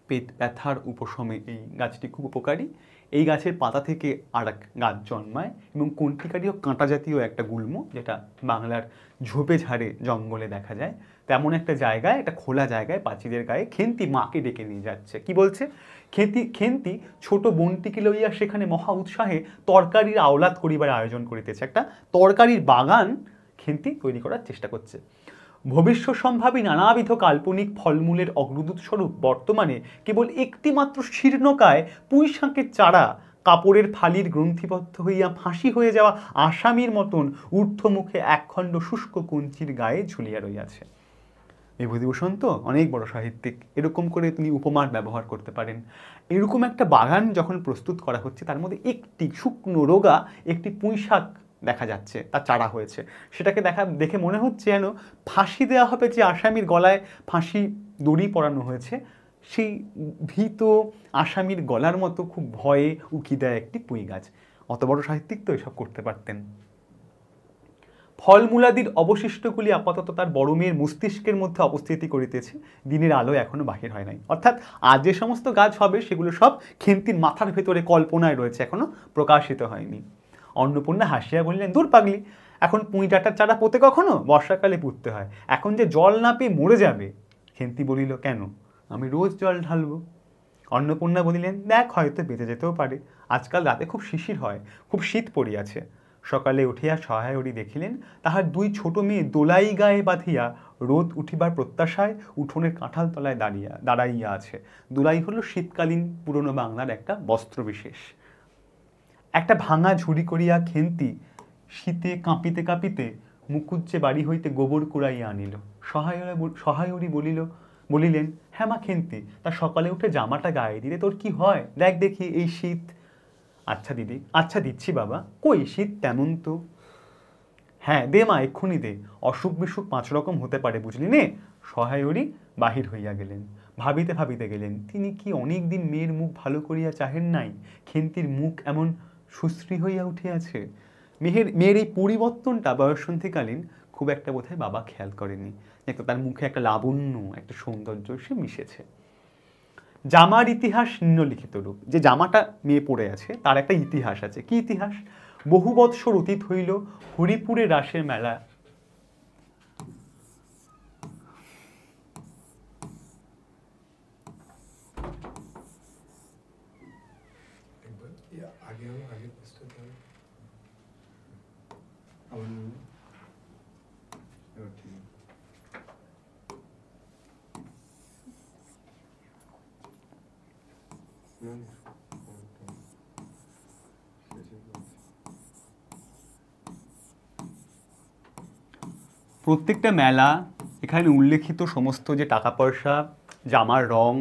পেট ব্যথার উপশমে এই গাছটি খুব উপকারী। এই গাছের পাতা থেকে আর এক গাছ জন্মায় এবং কন্টিকাটি ও কাঁটা জাতীয় একটা গুল্ম, যেটা বাংলার ঝোপে ঝাড়ে জঙ্গলে দেখা যায়, তেমন একটা জায়গায়, একটা খোলা জায়গায় পাঁচিলের গায়ে খেন্তি মাকে ডেকে নিয়ে যাচ্ছে। কি বলছে? খেন্তি ছোট বোনটিকে লইয়া সেখানে মহা উৎসাহে তরকারির আওলাদ করিবার আয়োজন করিতেছে। একটা তরকারির বাগান খেন্তি তৈরি করার চেষ্টা করছে। ভবিষ্যৎ সম্ভাবী নানাবিধ কাল্পনিক ফলমূলের অগ্রদূত স্বরূপ বর্তমানে কেবল একটি মাত্র শীর্ণকায় পুঁই শাকের চারা কাপড়ের ফালির গ্রন্থিবদ্ধ হইয়া ফাঁসি হয়ে যাওয়া আসামির মতন ঊর্ধ্বমুখে একখণ্ড শুষ্ক কঞ্চির গায়ে ঝুলিয়া রইয়াছে। বিভূতিভূষণ তো অনেক বড় সাহিত্যিক, এরকম করে তিনি উপমার ব্যবহার করতে পারেন। এরকম একটা বাগান যখন প্রস্তুত করা হচ্ছে, তার মধ্যে একটি শুকনো রোগা একটি পুঁই শাক দেখা যাচ্ছে, তার চারা হয়েছে। সেটাকে দেখে মনে হচ্ছে যেন ফাঁসি দেওয়া হবে, যে আসামির গলায় ফাঁসি দড়ি পরানো হয়েছে, সেই ভীত আসামির গলার মতো খুব ভয়ে উকি দেয় একটি পুঁই গাছ। অত বড় সাহিত্যিক তো এসব করতে পারতেন। ফলমূলাদির অবশিষ্টগুলি আপাতত তার বড় মেয়ের মস্তিষ্কের মধ্যে অবস্থিতি করিতেছে, দিনের আলো এখনো বাহির হয় নাই। অর্থাৎ আজ যে সমস্ত গাছ হবে সেগুলো সব খেন্তির মাথার ভেতরে কল্পনায় রয়েছে, এখনো প্রকাশিত হয়নি। অন্নপূর্ণা হাসিয়া বললেন, দূর পাগলি, এখন পুঁই ডাঁটার চারা পোতে কখনো? বর্ষাকালে পুঁততে হয়, এখন যে জল না পেয়ে মরে যাবে। খেন্তি বলিল, কেন? আমি রোজ জল ঢালবো। অন্নপূর্ণা বলিলেন, দেখ, হয়তো বেঁচে যেতেও পারে, আজকাল রাতে খুব শিশির হয়, খুব শীত পড়িয়াছে। সকালে উঠিয়া সহায়রী দেখিলেন তাহার 2 ছোট মেয়ে দোলাই গায়ে বাঁধিয়া রোদ উঠিবার প্রত্যাশায় উঠোনের কাঁঠাল তলায় দাঁড়াইয়া আছে। দোলাই হলো শীতকালীন পুরনো বাংলার একটা বস্ত্র বিশেষ। একটা ভাঙা ঝুড়ি করিয়া খেন্তি শীতে কাঁপিতে কাঁপিতে মুকুজ্জে বাড়ি হইতে গোবর কুড়াইয়া আনিল। সহায়রী বলিলেন, হ্যাঁ মা খেন্তি, তা সকালে উঠে জামাটা গায়ে দিলে তোর কি হয়? দেখ দেখি এই শীত। আচ্ছা দিদি, আচ্ছা দিচ্ছি বাবা, কই শীত তেমন তো। হ্যাঁ দে মা, এক্ষুনি দে, অসুখ বিসুখ 5 রকম হতে পারে, বুঝলি নে। সহায়রী বাহির হইয়া গেলেন। ভাবিতে ভাবিতে গেলেন, তিনি কি অনেক দিন মেয়ের মুখ ভালো করিয়া চাহেন নাই? খেন্তির মুখ এমন সুশ্রী হইয়া উঠিয়াছে। মেয়ের এই পরিবর্তনটা বয়ঃসন্ধিকালীন খুব একটা বোধহয় বাবা খেয়াল করেনি। তার মুখে একটা লাবণ্য, একটা সৌন্দর্য সে মিশেছে। জামার ইতিহাস নিম্নলিখিত রূপ। যে জামাটা মেয়ে পড়ে আছে তার একটা ইতিহাস আছে। কি ইতিহাস? বহু বৎসর অতীত হইল, হরিপুরে রাসের মেলা। প্রত্যেকটা মেলা, এখানে উল্লেখিত সমস্ত যে টাকা পয়সা, জামার রং,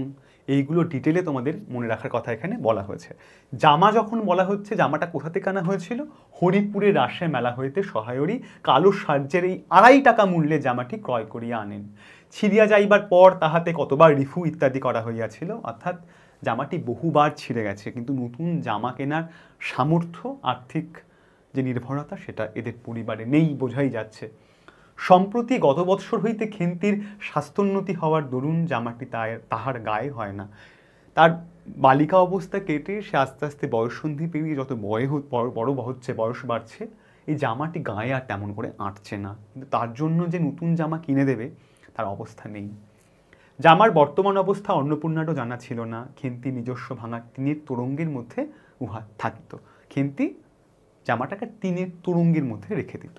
এইগুলো ডিটেলে তোমাদের মনে রাখার কথা এখানে বলা হয়েছে। জামা যখন বলা হচ্ছে, জামাটা কোথা থেকে আনা হয়েছিল? হরিপুরে রাসের মেলা হইতে সহায়রী কালো সার্যের এই 2.5 টাকা মূল্যে জামাটি ক্রয় করিয়া আনেন। ছিঁড়িয়া যাইবার পর তাহাতে কতবার রিফু ইত্যাদি করা হইয়াছিল, অর্থাৎ জামাটি বহুবার ছিঁড়ে গেছে, কিন্তু নতুন জামা কেনার সামর্থ্য, আর্থিক যে নির্ভরতা, সেটা এদের পরিবারে নেই, বোঝাই যাচ্ছে। সম্প্রতি গত বৎসর হইতে খেন্তির স্বাস্থ্যোন্নতি হওয়ার দরুন জামাটি তাহার গায়ে হয় না। তার বালিকা অবস্থা কেটে সে আস্তে আস্তে বয়ঃসন্ধি পেরিয়ে যত বড় হচ্ছে, বয়স বাড়ছে, এই জামাটি গায়ে আর তেমন করে আঁটছে না। কিন্তু তার জন্য যে নতুন জামা কিনে দেবে তার অবস্থা নেই। জামার বর্তমান অবস্থা অন্নপূর্ণারও জানা ছিল না। খেন্তি নিজস্ব ভাঙা টিনের তোরঙ্গের মধ্যে উহা থাকিত। খেন্তি জামাটাকে টিনের তোরঙ্গের মধ্যে রেখে দিত।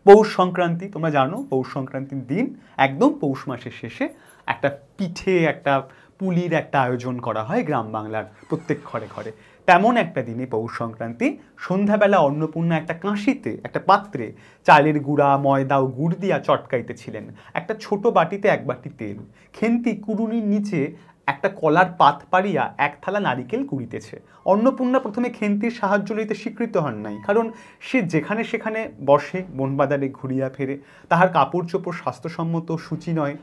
পৌষ সংক্রান্তি, তোমরা জানো পৌষ সংক্রান্তির দিন একদম পৌষ মাসের শেষে একটা পিঠে, একটা পুলির একটা আয়োজন করা হয় গ্রাম বাংলার প্রত্যেক ঘরে ঘরে। তেমন একটা দিনে পৌষ সংক্রান্তি সন্ধ্যাবেলা অন্নপূর্ণা একটা কাঁসিতে, একটা পাত্রে চালের গুঁড়া, ময়দা ও গুড় দিয়া চটকাইতেছিলেন। একটা ছোট বাটিতে এক বাটি তেল। খেন্তি কুড়ুনির নিচে একটা কলার পাত পাড়িয়া এক থালা নারিকেল কুড়িতেছে। অন্নপূর্ণা প্রথমে খেন্তির সাহায্য লইতে স্বীকৃত হন নাই, কারণ সে যেখানে সেখানে বসে, বনবাদারে ঘুরিয়া ফেরে, তাহার কাপড় চোপড় স্বাস্থ্যসম্মত সূচি নয়।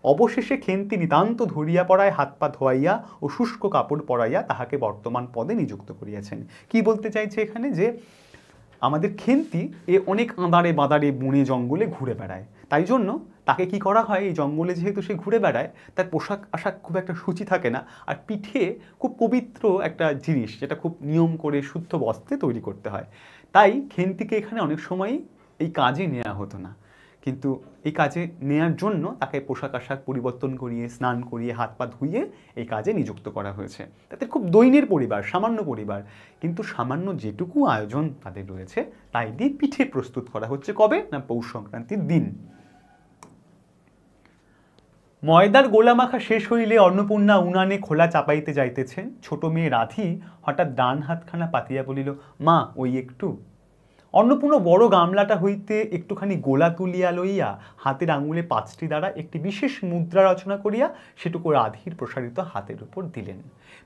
অবশেষে খেন্তি নিতান্ত ধরিয়া পড়ায় হাত পা ধোয়াইয়া ও শুষ্ক কাপড় পরাইয়া তাহাকে বর্তমান পদে নিযুক্ত করিয়াছেন। কি বলতে চাইছে এখানে, যে আমাদের খেন্তি অনেক আঁদারে বাঁদারে বনে জঙ্গলে ঘুরে বেড়ায়, তাই জন্য তাকে কি করা হয়, এই জঙ্গলে যেহেতু সে ঘুরে বেড়ায়, তার পোশাক আশাক খুব একটা সূচি থাকে না, আর পিঠে খুব পবিত্র একটা জিনিস, যেটা খুব নিয়ম করে শুদ্ধ বস্ত্রে তৈরি করতে হয়। তাই খেন্তিকে এখানে অনেক সময় এই কাজে নেওয়া হতো না, কিন্তু এই কাজে নেয়ার জন্য তাকে পোশাক আশাক পরিবর্তন করিয়ে, স্নান করিয়ে, হাত পা ধুইয়ে এই কাজে নিযুক্ত করা হয়েছে। তাদের খুব দৈন্যের পরিবার, সামান্য পরিবার, কিন্তু সামান্য যেটুকু আয়োজন তাদের রয়েছে তাই দিয়ে পিঠে প্রস্তুত করা হচ্ছে। কবে না, পৌষ সংক্রান্তির দিন। ময়দার গোলা মাখা শেষ হইলে অন্নপূর্ণা উনানে খোলা চাপাইতে যাইতেছেন। ছোট মেয়ে রাধি হঠাৎ ডান হাতখানা পাতিয়া বলিল, মা ওই একটু। অন্নপূর্ণা বড় গামলাটা হইতে একটুখানি গোলা তুলিয়া লইয়া হাতের আঙুলে 5টি দ্বারা একটি বিশেষ মুদ্রা রচনা করিয়া সেটুকু রাধির প্রসারিত হাতের উপর দিলেন।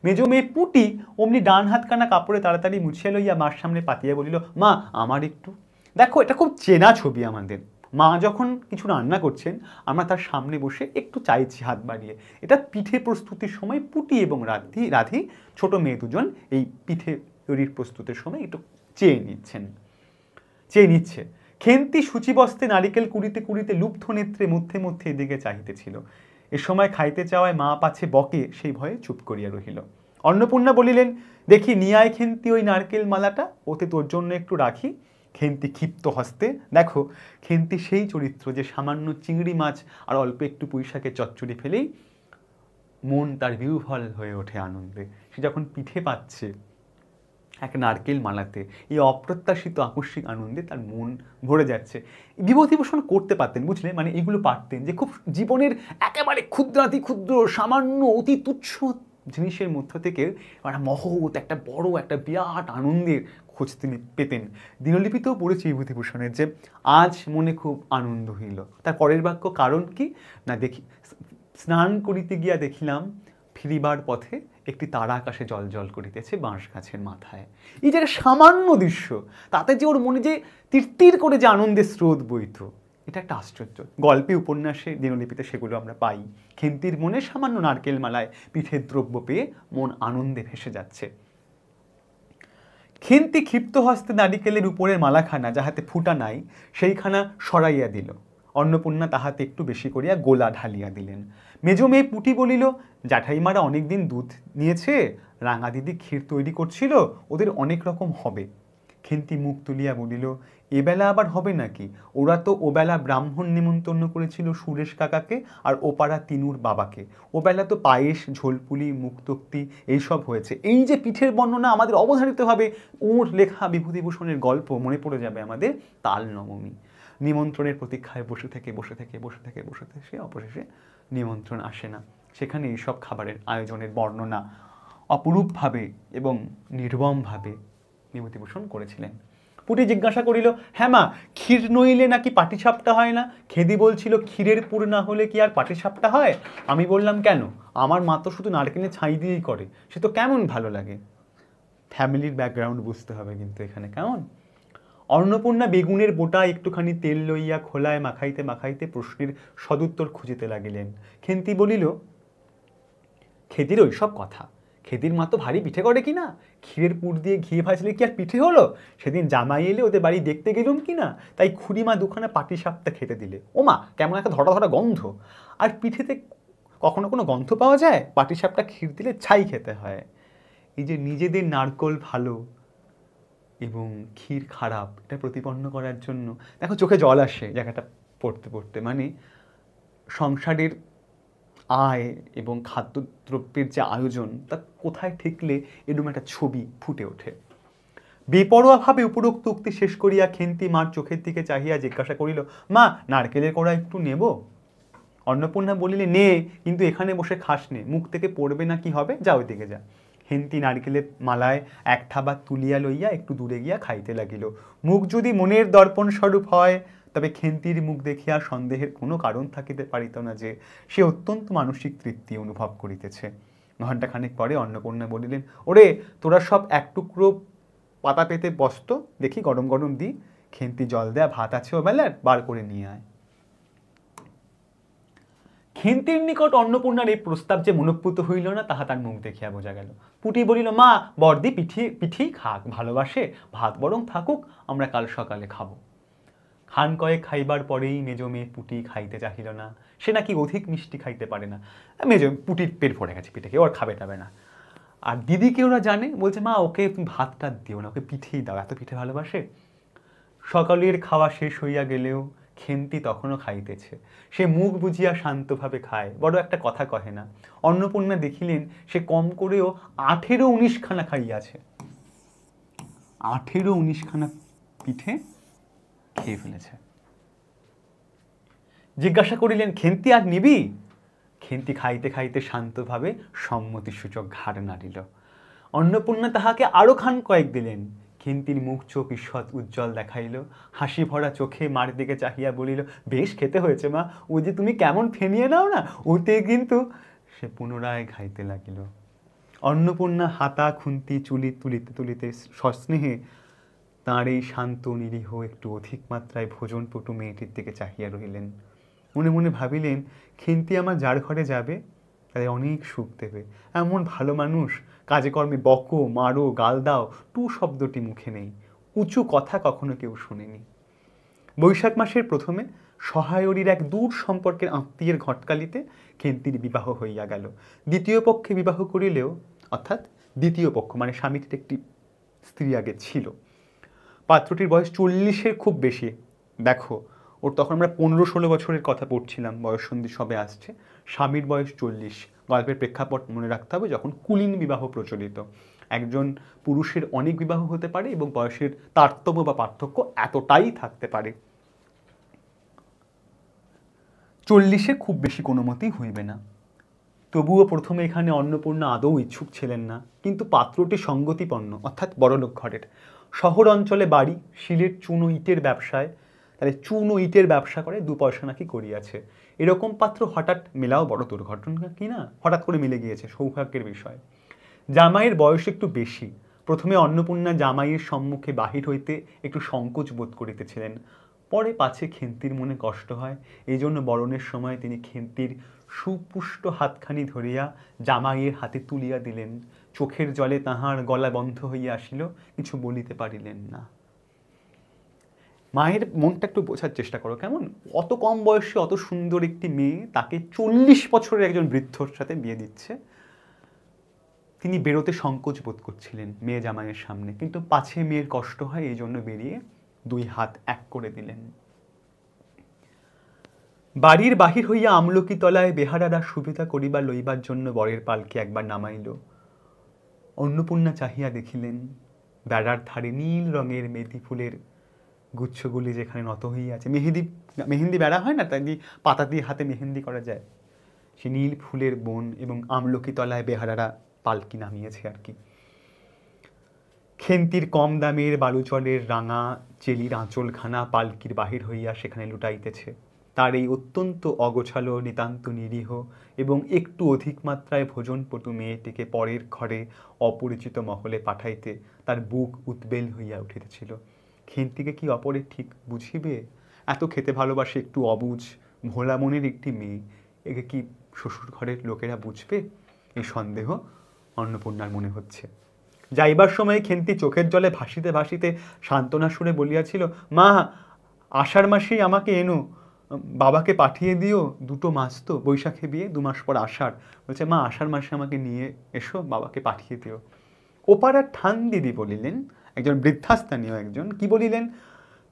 মেজ মেয়ে পুটি অমনি ডান হাতখানা কাপড়ে তাড়াতাড়ি মুছিয়া লইয়া মার সামনে পাতিয়া বলিল, মা আমার একটু। দেখো, এটা খুব চেনা ছবি আমাদের। মা যখন কিছু রান্না করছেন, আমরা তার সামনে বসে একটু চাইছি হাত বাড়িয়ে। এটা পিঠে প্রস্তুতির সময় পুটি এবং রাধি ছোট মেয়ে দুজন এই পিঠে তৈরির প্রস্তুতের সময় একটু চেয়ে নিচ্ছে। খেন্তি সূচিবস্তে নারিকেল কুড়িতে কুড়িতে লুব্ধ নেত্রে মধ্যে মধ্যে এদিকে চাহিতেছিল। এ সময় খাইতে চাওয়ায় মা পাছে বকে, সেই ভয়ে চুপ করিয়া রহিল। অন্নপূর্ণা বলিলেন, দেখি নিয়ে আয় খেন্তি ওই নারকেল মালাটা, ওতে তোর জন্য একটু রাখি। খেন্তি ক্ষিপ্ত হস্তে, দেখো খেন্তি সেই চরিত্র যে সামান্য চিংড়ি মাছ আর অল্প একটু পুঁইশাকের চচ্চড়ি ফেলেই মন তার বিহ্বল হয়ে ওঠে আনন্দে। সে যখন পিঠে পাচ্ছে এক নারকেল মালাতে, এই অপ্রত্যাশিত আকস্মিক আনন্দে তার মন ভরে যাচ্ছে। বিভূতিভূষণ করতে পারতেন, বুঝলে, মানে এগুলো পারতেন যে খুব জীবনের একেবারে ক্ষুদ্রাতি ক্ষুদ্র সামান্য অতি তুচ্ছ জিনিসের মধ্য থেকে একটা মহৎ, একটা বড়, একটা বিরাট আনন্দের খোঁজ তিনি পেতেন। দিনলিপিতেও পড়েছি বিভূতিভূষণের যে আজ মনে খুব আনন্দ হইল। তার পরের বাক্য কারণ কি না, দেখি স্নান করিতে গিয়া দেখিলাম ফিরিবার পথে একটি তারা আকাশে জল জল করিতেছে বাঁশ গাছের মাথায়। এই যে সামান্য দৃশ্য, তাতে যে ওর মনে যে তিরতির করে যে আনন্দের স্রোত বইত, এটা একটা আশ্চর্য। গল্পে, উপন্যাসে, দিনলিপিতে সেগুলো আমরা পাই। খেন্তির মনে সামান্য নারকেল মালায় পিঠের দ্রব্য পেয়ে মন আনন্দে ভেসে যাচ্ছে। খেন্তি ক্ষিপ্ত হস্তে নারিকেলের উপরের মালাখানা যাহাতে ফুটা নাই সেইখানা সরাইয়া দিল। অন্নপূর্ণা তাহাতে একটু বেশি করিয়া গোলা ঢালিয়া দিলেন। মেজ মেয়ে পুটি বলিল, জ্যাঠাইমারা অনেকদিন দুধ নিয়েছে, রাঙা দিদি ক্ষীর তৈরি করছিল, ওদের অনেক রকম হবে। খেন্তি মুখ তুলিয়া বলিল, এবেলা আবার হবে নাকি? ওরা তো ওবেলা ব্রাহ্মণ নিমন্ত্রণ করেছিল সুরেশ কাকাকে আর ওপাড়া তিনুর বাবাকে। ওবেলা তো পায়েস, ঝোলপুলি, মুক্তোক্তি এইসব হয়েছে। এই যে পিঠের বর্ণনা আমাদের অবধারিতভাবে ওর লেখা বিভূতিভূষণের গল্প মনে পড়ে যাবে আমাদের তাল নবমী। নিমন্ত্রণের প্রতীক্ষায় বসে থেকে সে অবশেষে নিমন্ত্রণ আসে না। সেখানে এইসব খাবারের আয়োজনের বর্ণনা অপরূপভাবে এবং নির্মমভাবে বিভূতিভূষণ করেছিলেন। পুটি জিজ্ঞাসা করিল, হ্যাঁ মা, ক্ষীর নইলে নাকি পাটিসাপটা হয় না? খেদি বলছিল ক্ষীরের পুর না হলে কি আর পাটিসাপটা হয়? আমি বললাম, কেন? আমার মা তো শুধু নারকেলের ছাই দিয়েই করে, সে তো কেমন ভালো লাগে। ফ্যামিলির ব্যাকগ্রাউন্ড বুঝতে হবে কিন্তু এখানে কেমন। অন্নপূর্ণা বেগুনের বোটা একটুখানি তেল লইয়া খোলায় মাখাইতে মাখাইতে প্রশ্নের সদুত্তর খুঁজিতে লাগিলেন। খেন্তি বলিল, খেদির ওইসব কথা, খেদির মা তো ভারী পিঠে করে কিনা। ক্ষীরের পুর দিয়ে ঘি ভাজলে কি আর পিঠে হলো? সেদিন জামাই এলে ওদের বাড়ি দেখতে গেলুম কিনা, তাই খুড়িমা দুখানা পাটিসাপটা খেতে দিলে। ও মা, কেমন একটা ধরা ধরা গন্ধ। আর পিঠেতে কখনো কোনো গন্ধ পাওয়া যায়? পাটিসাপটা ক্ষীর দিলে ছাই খেতে হয়। এই যে নিজেদের নারকোল ভালো এবং ক্ষীর খারাপ, এটা প্রতিপন্ন করার জন্য দেখো চোখে জল আসে জায়গাটা পড়তে পড়তে। মানে সংসারের আয় এবং খাদ্যদ্রব্যের যে আয়োজন, তা কোথায় ঠেকলে এরকম একটা ছবি ফুটে ওঠে। বেপরোয়াভাবে উপরোক্ত উক্তি শেষ করিয়া খেন্তি মার চোখের দিকে চাহিয়া জিজ্ঞাসা করিল, মা, নারকেলের কোড়া একটু নেব? অন্নপূর্ণা বলিলে, নে, কিন্তু এখানে বসে খাস নে, মুখ থেকে পড়বে না, কি হবে, যা ওইদিকে যা। খেন্তি নারকেলের মালায় এক থাবা তুলিয়া লইয়া একটু দূরে গিয়া খাইতে লাগিল। মুখ যদি মনের দর্পণ স্বরূপ হয়, তবে খেন্তির মুখ দেখিয়া সন্দেহের কোনো কারণ থাকিতে পারিত না যে সে অত্যন্ত মানসিক তৃপ্তি অনুভব করিতেছে। ঘণ্টাখানেক পরে অন্নপূর্ণা বলিলেন, ওরে, তোরা সব এক টুকরো পাতা পেতে বসতো, দেখি গরম গরম দি। খেন্তি জল দেয়া ভাত আছে ও বেলার, বার করে নিয়ে আয়। খেন্তির নিকট অন্নপূর্ণার এই প্রস্তাব যে মনোপ্রুত হইল না, তাহা তার মুখ দেখিয়া বোঝা গেল। পুটি বলিল, মা, বর্দি পিঠি খাক, ভালোবাসে, ভাত বরং থাকুক, আমরা কাল সকালে খাবো। খান কয়েক খাইবার পরেই মেজ মেয়ে পুটি খাইতে চাহিল না, সে নাকি অধিক মিষ্টি খাইতে পারে না। মেজ পুটির পেট ভরে গেছে, পিঠে ওর খাবে টাবে না। আর দিদিকে ওরা জানে, বলছে, মা, ওকে তুমি ভাতটা দিও না, ওকে পিঠেই দাও, এত পিঠে ভালোবাসে। সকালের খাওয়া শেষ হইয়া গেলেও খেন্তি তখনও খাইতেছে। সে মুখ বুঝিয়া শান্তভাবে খায়, বড় একটা কথা কহে না। অন্নপূর্ণা দেখিলেন সে কম করেও 18-19 খানা খাইয়াছে। 18-19 খানা পিঠে খেয়ে ফেলেছে। জিজ্ঞাসা করিলেন, খেন্তি আর নিবি? খেন্তি খাইতে খাইতে শান্তভাবে সম্মতিসূচক ঘাড় নাড়িল। অন্নপূর্ণা তাহাকে আরো খান কয়েক দিলেন। খেন্তির মুখ চোখ ঈষৎ উজ্জ্বল দেখাইল, হাসি ভরা চোখে মার দিকে চাহিয়া বলিল, বেশ খেতে হয়েছে মা, ও যে তুমি কেমন ফেনিয়ে নাও না, ওতে কিন্তু। সে পুনরায় খাইতে লাগিল। অন্নপূর্ণা হাতা খুন্তি চুলি তুলিতে তুলিতে সস্নেহে তাঁর এই শান্ত নিরীহ একটু অধিক মাত্রায় ভোজনপটু মেয়েটির দিকে চাহিয়া রহিলেন। মনে মনে ভাবিলেন, খেন্তি আমার যার ঘরে যাবে তাদের অনেক সুখ দেবে। এমন ভালো মানুষ, কাজে কর্মে বকো, মারো, গাল দাও, টু শব্দটি মুখে নেই, উঁচু কথা কখনো কেউ শোনেনি। বৈশাখ মাসের প্রথমে সহায়রীর এক দূর সম্পর্কের আত্মীয়ের ঘটকালিতে খেন্তির বিবাহ হইয়া গেল। দ্বিতীয় পক্ষে বিবাহ করিলেও, অর্থাৎ দ্বিতীয় পক্ষ মানে স্বামীটির একটি স্ত্রী আগে ছিল। পাত্রটির বয়স 40-এর খুব বেশি। দেখো, ওর তখন আমরা 15-16 বছরের কথা পড়ছিলাম, বয়ঃসন্ধি সবে আসছে। স্বামীর বয়স 40। গল্পের প্রেক্ষাপট মনে রাখতে হবে, যখন কুলীন বিবাহ প্রচলিত। একজন পুরুষের অনেক বিবাহ হতে পারে এবং বয়সের তারতম্য বা পার্থক্য এতটাই থাকতে পারে। 40-এ খুব বেশি কোনো মতেই হইবে না। তবুও প্রথমে এখানে অন্নপূর্ণা আদৌ ইচ্ছুক ছিলেন না, কিন্তু পাত্রটি সঙ্গতিপন্ন, অর্থাৎ বড়লোক ঘরের। শহর অঞ্চলে বাড়ি, শিলের চুনো ইটের ব্যবসায়, তাহলে চুনো ইটের ব্যবসা করে 2 পয়সা নাকি করিয়াছে। এরকম পাত্র হঠাৎ মেলাও বড় দুর্ঘটনা কি না? হঠাৎ করে মিলে গিয়েছে, সৌভাগ্যের বিষয়। জামাইয়ের বয়স একটু বেশি। প্রথমে অন্নপূর্ণা জামাইয়ের সম্মুখে বাহির হইতে একটু সংকোচ বোধ করিতেছিলেন। পরে পাছে খেন্তির মনে কষ্ট হয়, এই জন্য বরণের সময় তিনি খেন্তির সুপুষ্ট হাতখানি ধরিয়া জামাইয়ের হাতে তুলিয়া দিলেন। চোখের জলে তাহার গলা বন্ধ হইয়া আসিল, কিছু বলিতে পারিলেন না। মায়ের মনটা একটু বোঝার চেষ্টা করো, কেমন অত কম বয়সে অত সুন্দর একটি মেয়ে, তাকে 40 বছরের একজন বৃদ্ধর সাথে বিয়ে দিচ্ছে। তিনি বেরোতে সংকোচ বোধ করছিলেন মেয়ে জামাইয়ের সামনে, কিন্তু পাছে মেয়ের কষ্ট হয়, এই জন্য বেরিয়ে 2 হাত এক করে দিলেন। বাড়ির বাহির হইয়া আমলকি তলায় বেহারারা সুবিধা করিবার লইবার জন্য বরের পালকি একবার নামাইল। অন্নপূর্ণা চাহিয়া দেখিলেন, বেড়ার ধারে নীল রঙের মেথি ফুলের গুচ্ছগুলি যেখানে নত হইয়া আছে। মেহেন্দি বেড়া হয় না, তাই পাতা দিয়ে হাতে মেহেন্দি করা যায়, সে নীল ফুলের বন এবং আমলকি তলায় বেহারারা পালকি নামিয়েছে আর কি। খেন্তির কম দামের বালুচরের রাঙা চেলির আঁচলখানা পালকির বাহির হইয়া সেখানে লুটাইতেছে। তার এই অত্যন্ত অগোছালো, নিতান্ত নিরীহ এবং একটু অধিক মাত্রায় ভোজনপটু মেয়েটিকে পরের ঘরে অপরিচিত মহলে পাঠাইতে তার বুক উদ্বেল হইয়া উঠিতেছিল। খেন্তিকে কি অপরে ঠিক বুঝিবে? এত খেতে ভালোবাসে একটু অবুঝ ভোলা মনের একটি মেয়ে, একে কি শ্বশুর ঘরের লোকেরা বুঝবে? এই সন্দেহ অন্নপূর্ণার মনে হচ্ছে। যাইবার সময় খেন্তি চোখের জলে ভাসিতে ভাসিতে সান্ত্বনা সুরে বলিয়াছিল, মা, আষাঢ় মাসেই আমাকে এনো, বাবাকে পাঠিয়ে দিও, 2 মাস তো, বৈশাখে বিয়ে, 2 মাস পর আষাঢ়। বলছে, মা, আষাঢ় মাসে আমাকে নিয়ে এসো, বাবাকে পাঠিয়ে দিও। ওপাড়ার ঠান দিদি বলিলেন, একজন বৃদ্ধাস্থানীয় একজন, কি বলিলেন,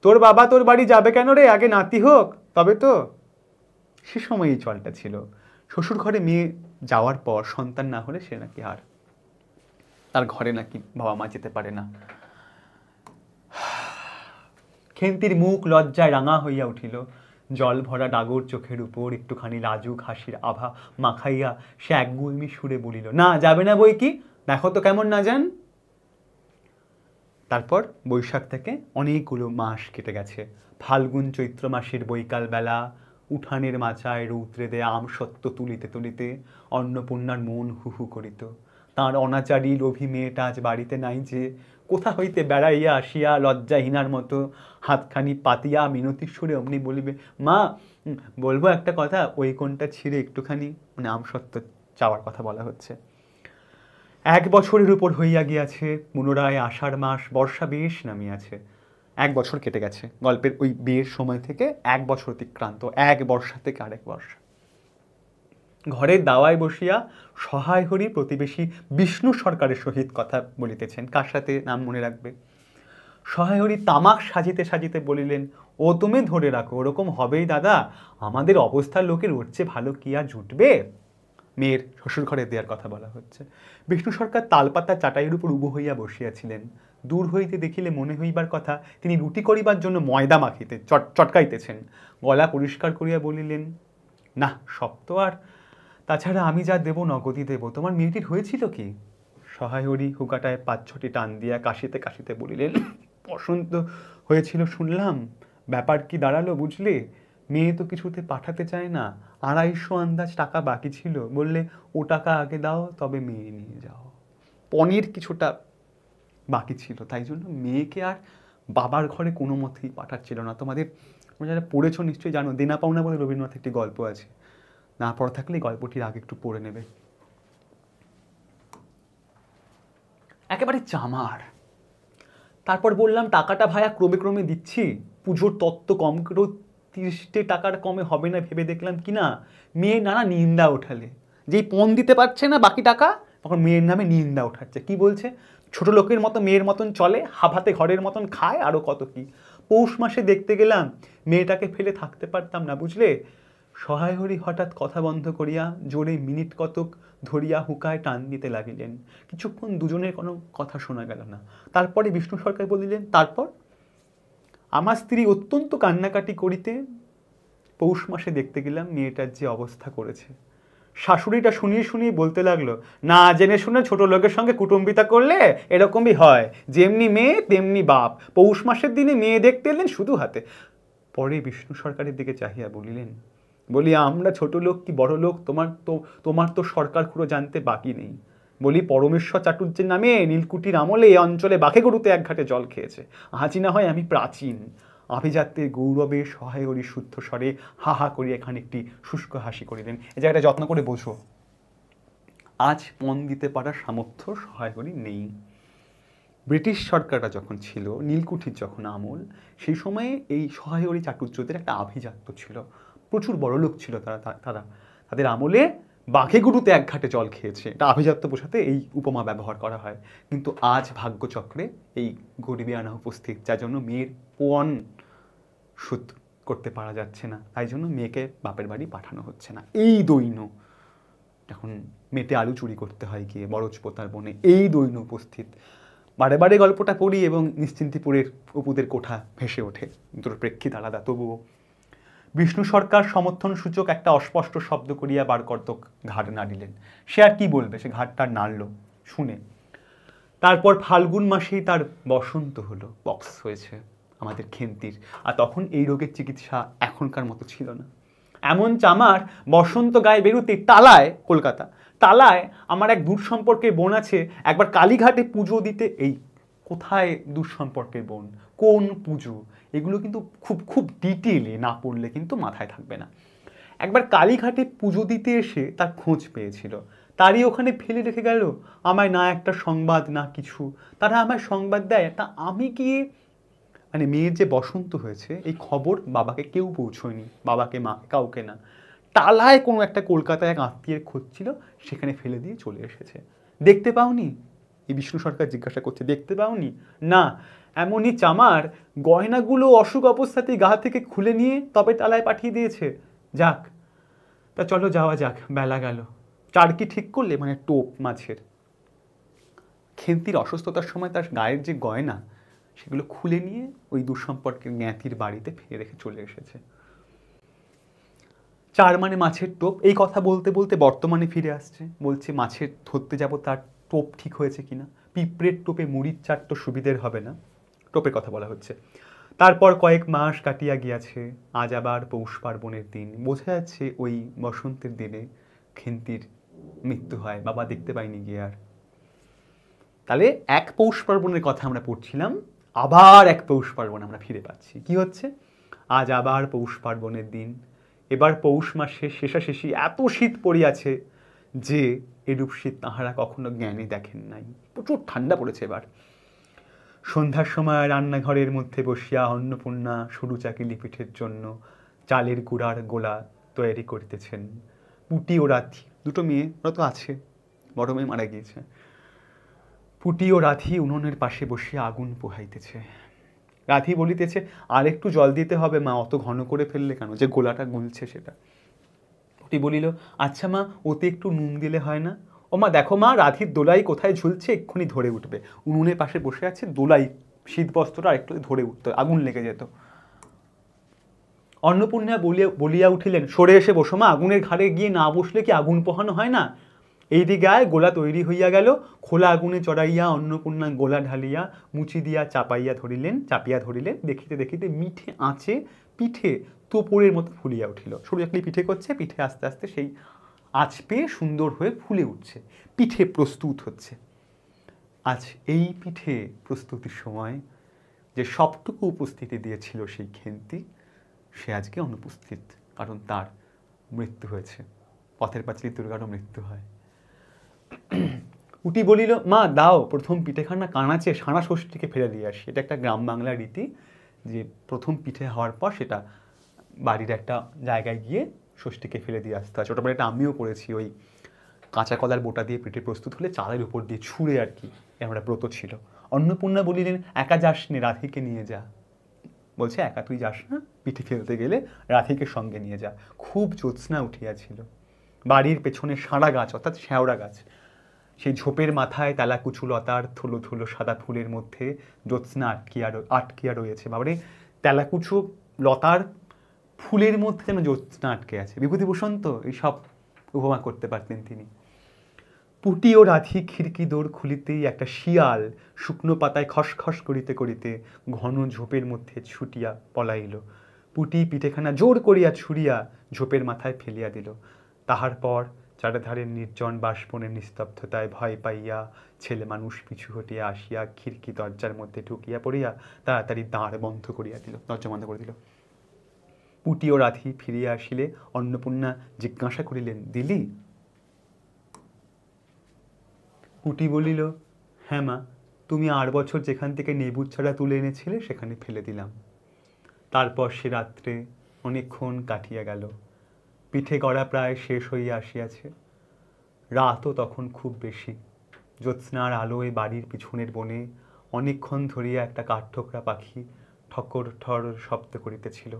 তোর বাবা তোর বাড়ি যাবে কেন রে, আগে নাতি হোক তবে তো। সে সময় এই চলটা ছিল, শ্বশুর ঘরে মেয়ে যাওয়ার পর সন্তান না হলে সে নাকি আর তার ঘরে নাকি বাবা মা যেতে পারে না। খেন্তির মুখ লজ্জায় রাঙা হইয়া উঠিল। জল ভরা ডাগর চোখের উপর একটুখানি লাজুক হাসির আভা মাখাইয়া সে একগুঁয়েমি সুরে বলিল, না যাবে না বই কি, দেখো তো কেমন না যান। তারপর বৈশাখ থেকে অনেকগুলো মাস কেটে গেছে। ফাল্গুন চৈত্র মাসের বৈকাল বেলা উঠানের মাচায় রৌদ্রে দেয়া আমসত্ত্ব তুলিতে তুলিতে অন্নপূর্ণার মন হু হু করিত। তাঁর অনাচারী লোভী মেয়েটা আজ বাড়িতে নাই যে, কোথা হইতে বেড়াইয়া আসিয়া লজ্জাহীনার মতো হাতখানি পাতিয়া মিনতির সুরে অমনি বলিবে, মা বলবো একটা কথা, ওই কোণটা ছিঁড়ে একটুখানি, মানে আমসত্ত্ব চাওয়ার কথা বলা হচ্ছে। 1 বছরের উপর হইয়া গিয়াছে, পুনরায় আষাঢ় মাস, বর্ষা বেশ নামিয়াছে। 1 বছর কেটে গেছে গল্পের ওই বিয়ের সময় থেকে, 1 বছর অতিক্রান্ত, 1 বর্ষা থেকে আরেক বর্ষা। ঘরের দাওয়ায় বসিয়া সহায় হরি প্রতিবেশী বিষ্ণু সরকারের সহিত কথা বলিতেছেন। কার সাথে নাম মনে রাখবে? সহায় হরি তামাক সাজিতে সাজিতে বলিলেন, ও তুমি ধরে রাখো, ওরকম হবেই দাদা, আমাদের অবস্থার লোকের ওর চেয়ে ভালো কি আর জুটবে? মেয়ের শ্বশুর ঘরে দেওয়ার কথা বলা হচ্ছে। বিষ্ণু সরকার তালপাতা চাটাইয়ের উপর উবু হইয়া বসিয়াছিলেন। দূর হইতে দেখিলে মনে হইবার কথা তিনি রুটি করিবার জন্য ময়দা মাখিতে চটকাইতেছেন। গলা পরিষ্কার করিয়া বলিলেন, না সব তো আর, তাছাড়া আমি যা দেব নগদই দেব, তোমার মেয়েটির হয়েছিল কি? সহায় হরি হুকাটায় 5-6টি টান দিয়া কাশিতে কাশিতে বলিলেন, বসন্ত হয়েছিল শুনলাম, ব্যাপার কি দাঁড়ালো বুঝলে? মেয়ে তো কিছুতে পাঠাতে চায় না, 250 আন্দাজ টাকা বাকি ছিল, বললে ও টাকা আগে দাও তবে মেয়ে নিয়ে যাও। পনির কিছুটা বাকি ছিল, তাই জন্য মেয়েকে আর বাবার ঘরে কোনো মতেই পাঠাচ্ছিল না। তোমাদের যারা পড়েছো নিশ্চয়ই জানো, দেনা পাওনা বলে রবীন্দ্রনাথ একটি গল্প আছে, না পড়া থাকলে গল্পটির আগে একটু পড়ে নেবে। একেবারে চামার। তারপর বললাম, টাকাটা ভাইয়া ক্রমে ক্রমে দিচ্ছি, পুজোর তত্ত্ব কম করেও 30 টাকার কমে হবে না ভেবে দেখলাম কি না, মেয়ে নানা নিন্দা ওঠালে, যেই পণ দিতে পারছে না বাকি টাকা, তখন মেয়ের নামে নিন্দা ওঠাচ্ছে। কি বলছে? ছোট লোকের মতো মেয়ের মতন চলে, হাফাতে ঘরের মতন খায়, আরও কত কি। পৌষ মাসে দেখতে গেলাম, মেয়েটাকে ফেলে থাকতে পারতাম না বুঝলে। সহায় হরি হঠাৎ কথা বন্ধ করিয়া জোরে মিনিট কতক ধরিয়া হুকায় টান দিতে লাগিলেন। কিছুক্ষণ দুজনের কোনো কথা শোনা গেল না। তারপরে বিষ্ণু সরকার বলিলেন, তারপর? আমার স্ত্রী অত্যন্ত কান্নাকাটি করিতে পৌষ মাসে দেখতে গেলাম মেয়েটার যে অবস্থা করেছে। শাশুড়িটা শুনিয়ে শুনিয়ে বলতে লাগলো, না জেনে শুনে ছোট লোকের সঙ্গে কুটুম্বিতা করলে এরকমই হয়, যেমনি মেয়ে তেমনি বাপ। পৌষ মাসের দিনে মেয়ে দেখতে এলেন শুধু হাতে। পরে বিষ্ণু সরকারের দিকে চাহিয়া বলিলেন, বলি আমরা ছোট লোক কি বড় লোক, তোমার তো সরকার খুঁড়ো জানতে বাকি নেই। বলি পরমেশ্বর চাটুর্যের নামে নীলকুঠির আমলে এই অঞ্চলে বাঘে গরুতে 1 ঘাটে জল খেয়েছে, আজই না হয় আমি প্রাচীন। আভিজাত্যের গৌরবে সহায় হরি শুদ্ধ স্বরে হা হা করিয়া খানিকটি শুষ্ক হাসি করিলেন। এই জায়গাটা যত্ন করে বোঝো, আজ পণ দিতে পারার সামর্থ্য সহায় হরি নেই। ব্রিটিশ সরকাররা যখন ছিল, নীলকুঠির যখন আমল, সেই সময়ে এই সহায় হরি চাটুর্যদের একটা আভিজাত্য ছিল, প্রচুর বড়লোক ছিল তারা। তাদের আমলে বাঘে গরুতে 1 ঘাটে জল খেয়েছে, এটা আভিজাত্য বোঝাতে এই উপমা ব্যবহার করা হয়। কিন্তু আজ ভাগ্যচক্রে এই গরিবিয়ানা উপস্থিত, যার জন্য মেয়ের পণ শোধ করতে পারা যাচ্ছে না, তাই জন্য মেয়েকে বাপের বাড়ি পাঠানো হচ্ছে না। এই দৈন্য এখন মেটে আলু চুরি করতে হয় গিয়ে বরজপোতার বনে, এই দৈন্য উপস্থিত। বারে বারে গল্পটা পড়ি এবং নিশ্চিন্তিপুরের অপুদের কোঠা ভেসে ওঠে, দুটোর প্রেক্ষিত আলাদা। তবুও বিষ্ণু সরকার সমর্থন সূচক একটা অস্পষ্ট শব্দ করিয়া বারকর্তক ঘাট নাড়িলেন। সে আর কি বলবে, সে ঘাটটা নাড়ল শুনে। তারপর ফাল্গুন মাসেই তার বসন্ত হলো, পক্স হয়েছে আমাদের খেন্তির। আর তখন এই রোগের চিকিৎসা এখনকার মতো ছিল না। এমন চামার, বসন্ত গায়ে বেরোতে টালায়, কলকাতা টালায় আমার এক দূর সম্পর্কের বোন আছে, একবার কালীঘাটে পুজো দিতে, এই কোথায় দূর সম্পর্কের বোন, কোন পুজো, এগুলো কিন্তু খুব খুব ডিটেলে না পড়লে কিন্তু মাথায় থাকবে না। একবার কালীঘাটে পুজো দিতে এসে তার খোঁজ পেয়েছিল, তারই ওখানে ফেলে রেখে গেল আমায়, না একটা সংবাদ না কিছু। তারা আমায় সংবাদ দেয়, তা আমি গিয়ে, মানে মেয়ের যে বসন্ত হয়েছে এই খবর বাবাকে কেউ পৌঁছয়নি, বাবাকে মা কাউকে না। টালায় কোনো একটা কলকাতায় এক আত্মীয়ের খোঁজ ছিল, সেখানে ফেলে দিয়ে চলে এসেছে। দেখতে পাওনি? এই বিষ্ণু সরকার জিজ্ঞাসা করছে, দেখতে পাওনি? না। এমনই চামার, গয়নাগুলো অসুখ অবস্থাতেই গা থেকে খুলে নিয়ে তবে টালায় পাঠিয়ে দিয়েছে। যাক, তা চলো যাওয়া যাক, বেলা গেল। চারকি ঠিক করলে, মানে টোপ মাছের। খেন্তির অসুস্থতার সময় তার গায়ের যে গয়না, সেগুলো খুলে নিয়ে ওই দুঃসম্পর্কের জ্ঞাতির বাড়িতে ফেলে রেখে চলে এসেছে। 4 মানে মাছের টোপ। এই কথা বলতে বলতে বর্তমানে ফিরে আসছে, বলছে মাছের ধরতে যাব, তার টোপ ঠিক হয়েছে কিনা। পিঁপড়ের টোপে মুড়ির চাট তো সুবিধের হবে না, টোপের কথা বলা হচ্ছে। তারপর কয়েক মাস কাটিয়া গিয়াছে, আজ আবার পৌষ পার্বণের দিন। বোঝা যাচ্ছে ওই বসন্তের দিনে খেন্তির মৃত্যু হয়, বাবা দেখতে পাইনি গিয়ে আর। তাহলে এক পৌষ পার্বণের কথা আমরা পড়ছিলাম, আবার এক পৌষ পার্বণ আমরা ফিরে পাচ্ছি। কি হচ্ছে? আজ আবার পৌষ পার্বণের দিন। এবার পৌষ মাসের শেষাশেষি এত শীত পড়িয়াছে যে এরূপ শীত তাহারা কখনো জ্ঞানে দেখেন নাই। প্রচুর ঠান্ডা পড়েছে এবার। সন্ধ্যার সময় রান্নাঘরের মধ্যে বসিয়া অন্নপূর্ণা সরু চাকিলি পিঠের জন্য চালের গুঁড়ার গোলা তৈরি করিতেছেন। পুটি ও রাধি, দুটো মেয়ে, ওরা তো আছে, বড় মেয়ে মারা গিয়েছে। পুটি ও রাধি উনুনের পাশে বসিয়া আগুন পোহাইতেছে। রাধি বলিতেছে, আর একটু জল দিতে হবে মা, অত ঘন করে ফেললে কেন, যে গোলাটা গুলছে সেটা। পুটি বলিল, আচ্ছা মা, ওতে একটু নুন দিলে হয় না? ও মা দেখো মা, রাধির দোলাই কোথায় ঝুলছে, এক্ষুনি ধরে উঠবে। উনুনের পাশে বসে আছে, দোলাই, শীত বস্ত্রটা আরেকটু ধরে উঠত, আগুন লেগে যেত। অন্নপূর্ণা বলিয়া উঠিলেন, সরে এসে বসো মা, আগুনের ঘাড়ে গিয়ে না বসলে কি আগুন পোহানো হয় না? এইদিকে আয়, গোলা তৈরি হইয়া গেল। খোলা আগুনে চড়াইয়া অন্নপূর্ণা গোলা ঢালিয়া মুচি দিয়া চাপিয়া ধরিলেন। দেখিতে দেখিতে মিঠে আঁচে পিঠে তোপরের মতো ফুলিয়া উঠিল। সরু চাকলি পিঠে করছে, পিঠে আস্তে আস্তে সেই আঁচ পেয়ে সুন্দর হয়ে ফুলে উঠছে, পিঠে প্রস্তুত হচ্ছে। আজ এই পিঠে প্রস্তুতির সময় যে সবটুকু উপস্থিতি দিয়েছিল সেই খেন্তি, সে আজকে অনুপস্থিত, কারণ তার মৃত্যু হয়েছে। পথের পাঁচালী দুর্গারও মৃত্যু হয়। উটি বলিল, মা দাও, প্রথম পিঠেখানা কানাচে সারা ষষ্ঠীকে ফেলে দিয়ে আসি। এটা একটা গ্রাম বাংলার রীতি, যে প্রথম পিঠে হওয়ার পর সেটা বাড়ির একটা জায়গায় গিয়ে ষষ্ঠীকে ফেলে দিয়ে আসতে হয়। ছোটোবেলা এটা আমিও করেছি, ওই কাঁচা কলার বোটা দিয়ে পিঠে প্রস্তুত হলে চালের উপর দিয়ে ছুঁড়ে আর কি, আমরা ব্রত ছিল। অন্নপূর্ণা বলিলেন, একা যাস নে, রাধিকে নিয়ে যা। বলছে, একা তুই যাস না, পিঠে ফেলতে গেলে রাধিকে সঙ্গে নিয়ে যা। খুব জ্যোৎস্না উঠিয়াছিল। বাড়ির পেছনে সাঁড়া গাছ, অর্থাৎ শ্যাওড়া গাছ, সেই ঝোপের মাথায় তেলাকুচু লতার থুলো থুলো সাদা ফুলের মধ্যে জ্যোৎস্না আটকিয়া রয়েছে। বাবারে, তেলাকুচু লতার ফুলের মধ্যে যেন জ্যোৎস্না আটকে আছে। বিভূতিভূষণ তো এইসব উপমা করতে পারতেন তিনি। পুটি ও রাধি খিড়কি দৌড় খুলিতেই একটা শিয়াল শুকনো পাতায় খসখস করিতে করিতে ঘন ঝোপের মধ্যে ছুটিয়া পলাইল। পুটি পিঠেখানা জোর করিয়া ছুড়িয়া ঝোপের মাথায় ফেলিয়া দিল। তাহার পর চারিধারের নির্জন বাষ্পনের নিস্তব্ধতায় ভয় পাইয়া ছেলে মানুষ পিছু হটিয়া আসিয়া খিড়কি দরজার মধ্যে ঢুকিয়া পড়িয়া তাড়াতাড়ি দরজা বন্ধ করে দিল। পুটি ও রাধি ফিরিয়া আসিলে অন্নপূর্ণা জিজ্ঞাসা করিলেন, দিলি? পুটি বলিল, হ্যাঁ মা, তুমি 8 বছর যেখান থেকে নেবুর ছাড়া তুলে এনেছিলে সেখানে ফেলে দিলাম। তারপর সে রাত্রে অনেকক্ষণ কাটিয়া গেল। পিঠে গড়া প্রায় শেষ হইয়া আসিয়াছে। রাতও তখন খুব বেশি। জ্যোৎস্নার আলোয় বাড়ির পিছনের বনে অনেকক্ষণ ধরিয়া একটা কাঠঠোকরা পাখি ঠকর ঠর শব্দ করিতেছিল।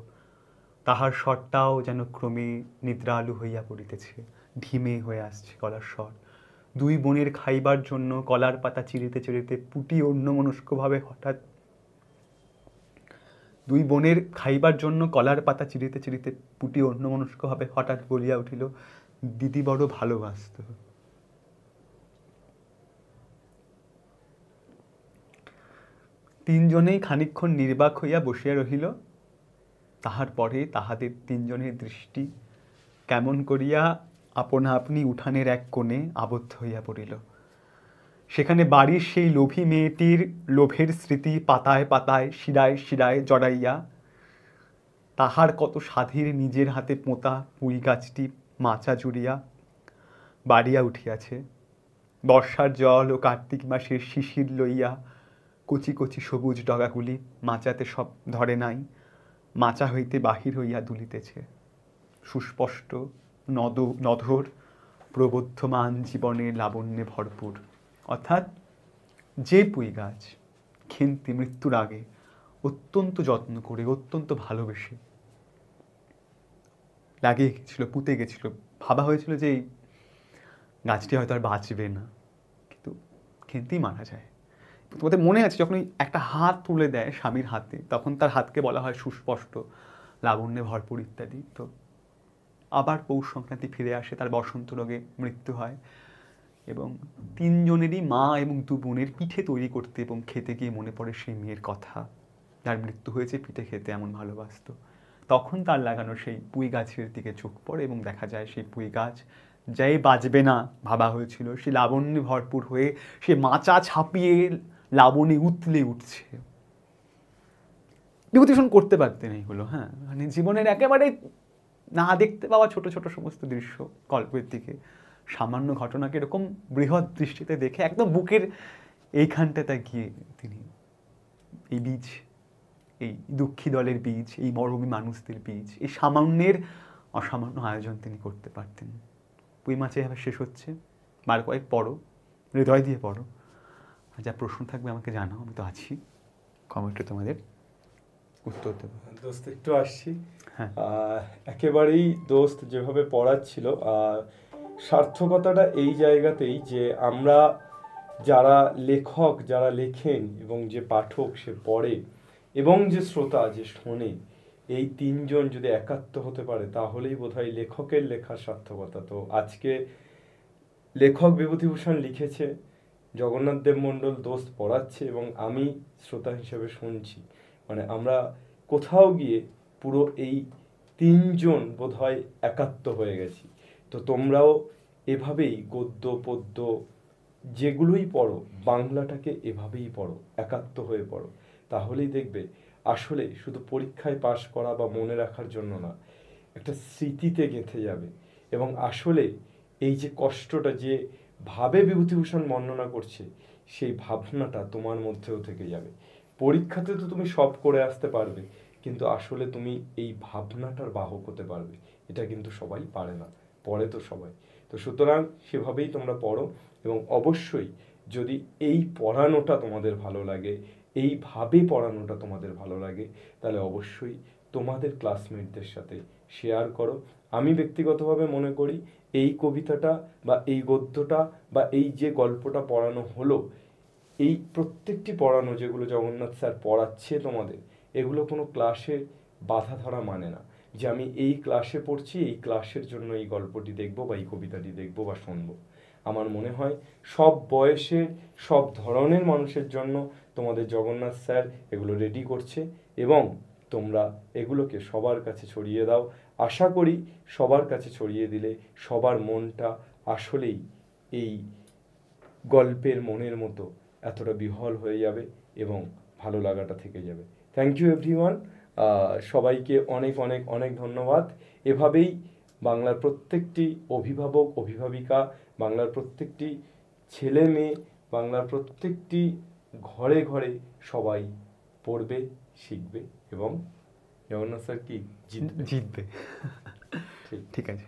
তাহার স্বরটাও যেন ক্রমে নিদ্রালু হইয়া পড়িতেছে, ঢিমে হয়ে আসছে গলার স্বর। দুই বোনের খাইবার জন্য কলার পাতা চিরিতে চিরিতে পুটি অন্যমনস্কভাবে হঠাৎ বলিয়া উঠিল, দিদি বড় ভালোবাসত। তিনজনেই খানিকক্ষণ নির্বাক হইয়া বসিয়া রহিল। তাহার পরে তাহাদের তিনজনের দৃষ্টি কেমন করিয়া আপনা আপনি উঠানের এক কোণে আবদ্ধ হইয়া পড়িল। সেখানে বাড়ির সেই লোভী মেয়েটির লোভের স্মৃতি পাতায় পাতায় শিরায় শিরায় জড়াইয়া তাহার কত সাধীর নিজের হাতে পোঁতা পুঁই গাছটি মাচা জুড়িয়া বাড়িয়া উঠিয়াছে। বর্ষার জল ও কার্তিক মাসের শিশির লইয়া কচি কচি সবুজ ডগাগুলি মাচাতে সব ধরে নাই, মাচা হইতে বাহির হইয়া দুলিতেছে। সুস্পষ্ট নধর প্রবর্ধমান জীবনের লাবণ্যে ভরপুর। অর্থাৎ যে পুঁই গাছ খেন্তি মৃত্যুর আগে অত্যন্ত যত্ন করে, অত্যন্ত ভালোবেসে লাগিয়ে গেছিল, পুঁতে গেছিল, ভাবা হয়েছিল যে এই গাছটি হয়তো আর বাঁচবে না, কিন্তু খেন্তি মারা যায়। তোমাদের মনে আছে যখন একটা হাত তুলে দেয় স্বামীর হাতে, তখন তার হাতকে বলা হয় সুস্পষ্ট, লাবণ্যে ভরপুর ইত্যাদি। তো আবার পৌষ সংক্রান্তি ফিরে আসে, তার বসন্ত রোগে মৃত্যু হয় এবং তিনজনেরই মা এবং দু বোনের পিঠে তৈরি করতে এবং খেতে গিয়ে মনে পড়ে সেই মেয়ের কথা, যার মৃত্যু হয়েছে পিঠে খেতে এমন ভালোবাসতো। তখন তার লাগানো সেই পুঁই গাছের দিকে চোখ পড়ে এবং দেখা যায় সেই পুঁই গাছ যাই বাজবে না ভাবা হয়েছিল, সে লাবণ্যে ভরপুর হয়ে সে মাচা ছাপিয়ে লাবণে উতলে উঠছে। বিভূতিভূষণ করতে পারতেন এইগুলো, হ্যাঁ, মানে জীবনের একেবারে না দেখতে পাওয়া ছোট ছোট সমস্ত দৃশ্য গল্পের দিকে সামান্য ঘটনাকে এরকম বৃহৎ দৃষ্টিতে দেখে একদম বুকের এইখানটাতে গিয়ে তিনি এই বীজ, এই দুঃখী দলের বীজ, এই মরমী মানুষদের বীজ, এই সামান্যের অসামান্য আয়োজন তিনি করতে পারতেন। পুঁই মাছে এভাবে শেষ হচ্ছে, বার কয়েক পড়ো, হৃদয় দিয়ে পড়ো, যা প্রশ্ন থাকবে আমাকে জানাও, আমি তো আছি, কমেন্টে তোমাদের উত্তর দেবো। দোস্ত একটু আসছি। হ্যাঁ, একেবারেই দোস্ত যেভাবে পড়াচ্ছিল, সার্থকতাটা এই জায়গাতেই যে আমরা যারা লেখক, যারা লেখেন এবং যে পাঠক সে পড়ে এবং যে শ্রোতা যে শোনে, এই তিনজন যদি একাত্ম হতে পারে তাহলেই বোধহয় লেখকের লেখার সার্থকতা। তো আজকে লেখক বিভূতিভূষণ লিখেছে, জগন্নাথ দেব মণ্ডল দোস্ত পড়াচ্ছে এবং আমি শ্রোতা হিসেবে শুনছি। মানে আমরা কোথাও গিয়ে পুরো এই তিনজন বোধহয় একাত্ম হয়ে গেছি। তো তোমরাও এভাবেই গদ্য পদ্য যেগুলোই পড়ো, বাংলাটাকে এভাবেই পড়ো, একাত্ম হয়ে পড়ো, তাহলেই দেখবে আসলে শুধু পরীক্ষায় পাশ করা বা মনে রাখার জন্য না, একটা স্মৃতিতে গেঁথে যাবে। এবং আসলে এই যে কষ্টটা যে ভাবে বিভূতিভূষণ বর্ণনা করছে, সেই ভাবনাটা তোমার মধ্যেও থেকে যাবে। পরীক্ষাতে তো তুমি সব করে আসতে পারবে, কিন্তু আসলে তুমি এই ভাবনাটার বাহক হতে পারবে, এটা কিন্তু সবাই পারে না, পড়ে তো সবাই। তো সুতরাং সেভাবেই তোমরা পড়ো এবং অবশ্যই যদি এই পড়ানোটা তোমাদের ভালো লাগে, এইভাবে পড়ানোটা তোমাদের ভালো লাগে, তাহলে অবশ্যই তোমাদের ক্লাসমেটদের সাথে শেয়ার করো। আমি ব্যক্তিগতভাবে মনে করি এই কবিতাটা বা এই গদ্যটা বা এই যে গল্পটা পড়ানো হলো, এই প্রত্যেকটি পড়ানো যেগুলো জগন্নাথ স্যার পড়াচ্ছে তোমাদের, এগুলো কোনো ক্লাসের বাধা ধরা মানে না যে আমি এই ক্লাসে পড়ছি, এই ক্লাসের জন্য এই গল্পটি দেখবো বা এই কবিতাটি দেখবো বা শুনবো। আমার মনে হয় সব বয়সের, সব ধরনের মানুষের জন্য তোমাদের জগন্নাথ স্যার এগুলো রেডি করছে এবং তোমরা এগুলোকে সবার কাছে ছড়িয়ে দাও। আশা করি সবার কাছে ছড়িয়ে দিলে সবার মনটা আসলেই এই গল্পের মনের মতো এতটা বিহ্বল হয়ে যাবে এবং ভালো লাগাটা থেকে যাবে। থ্যাংক ইউ এভরিওয়ান, সবাইকে অনেক অনেক অনেক ধন্যবাদ। এভাবেই বাংলার প্রত্যেকটি অভিভাবক অভিভাবিকা, বাংলার প্রত্যেকটি ছেলে মেয়ে, বাংলার প্রত্যেকটি ঘরে ঘরে সবাই পড়বে, শিখবে এবং জগন্নাথ স্যার কি জিতবে। ঠিক আছে।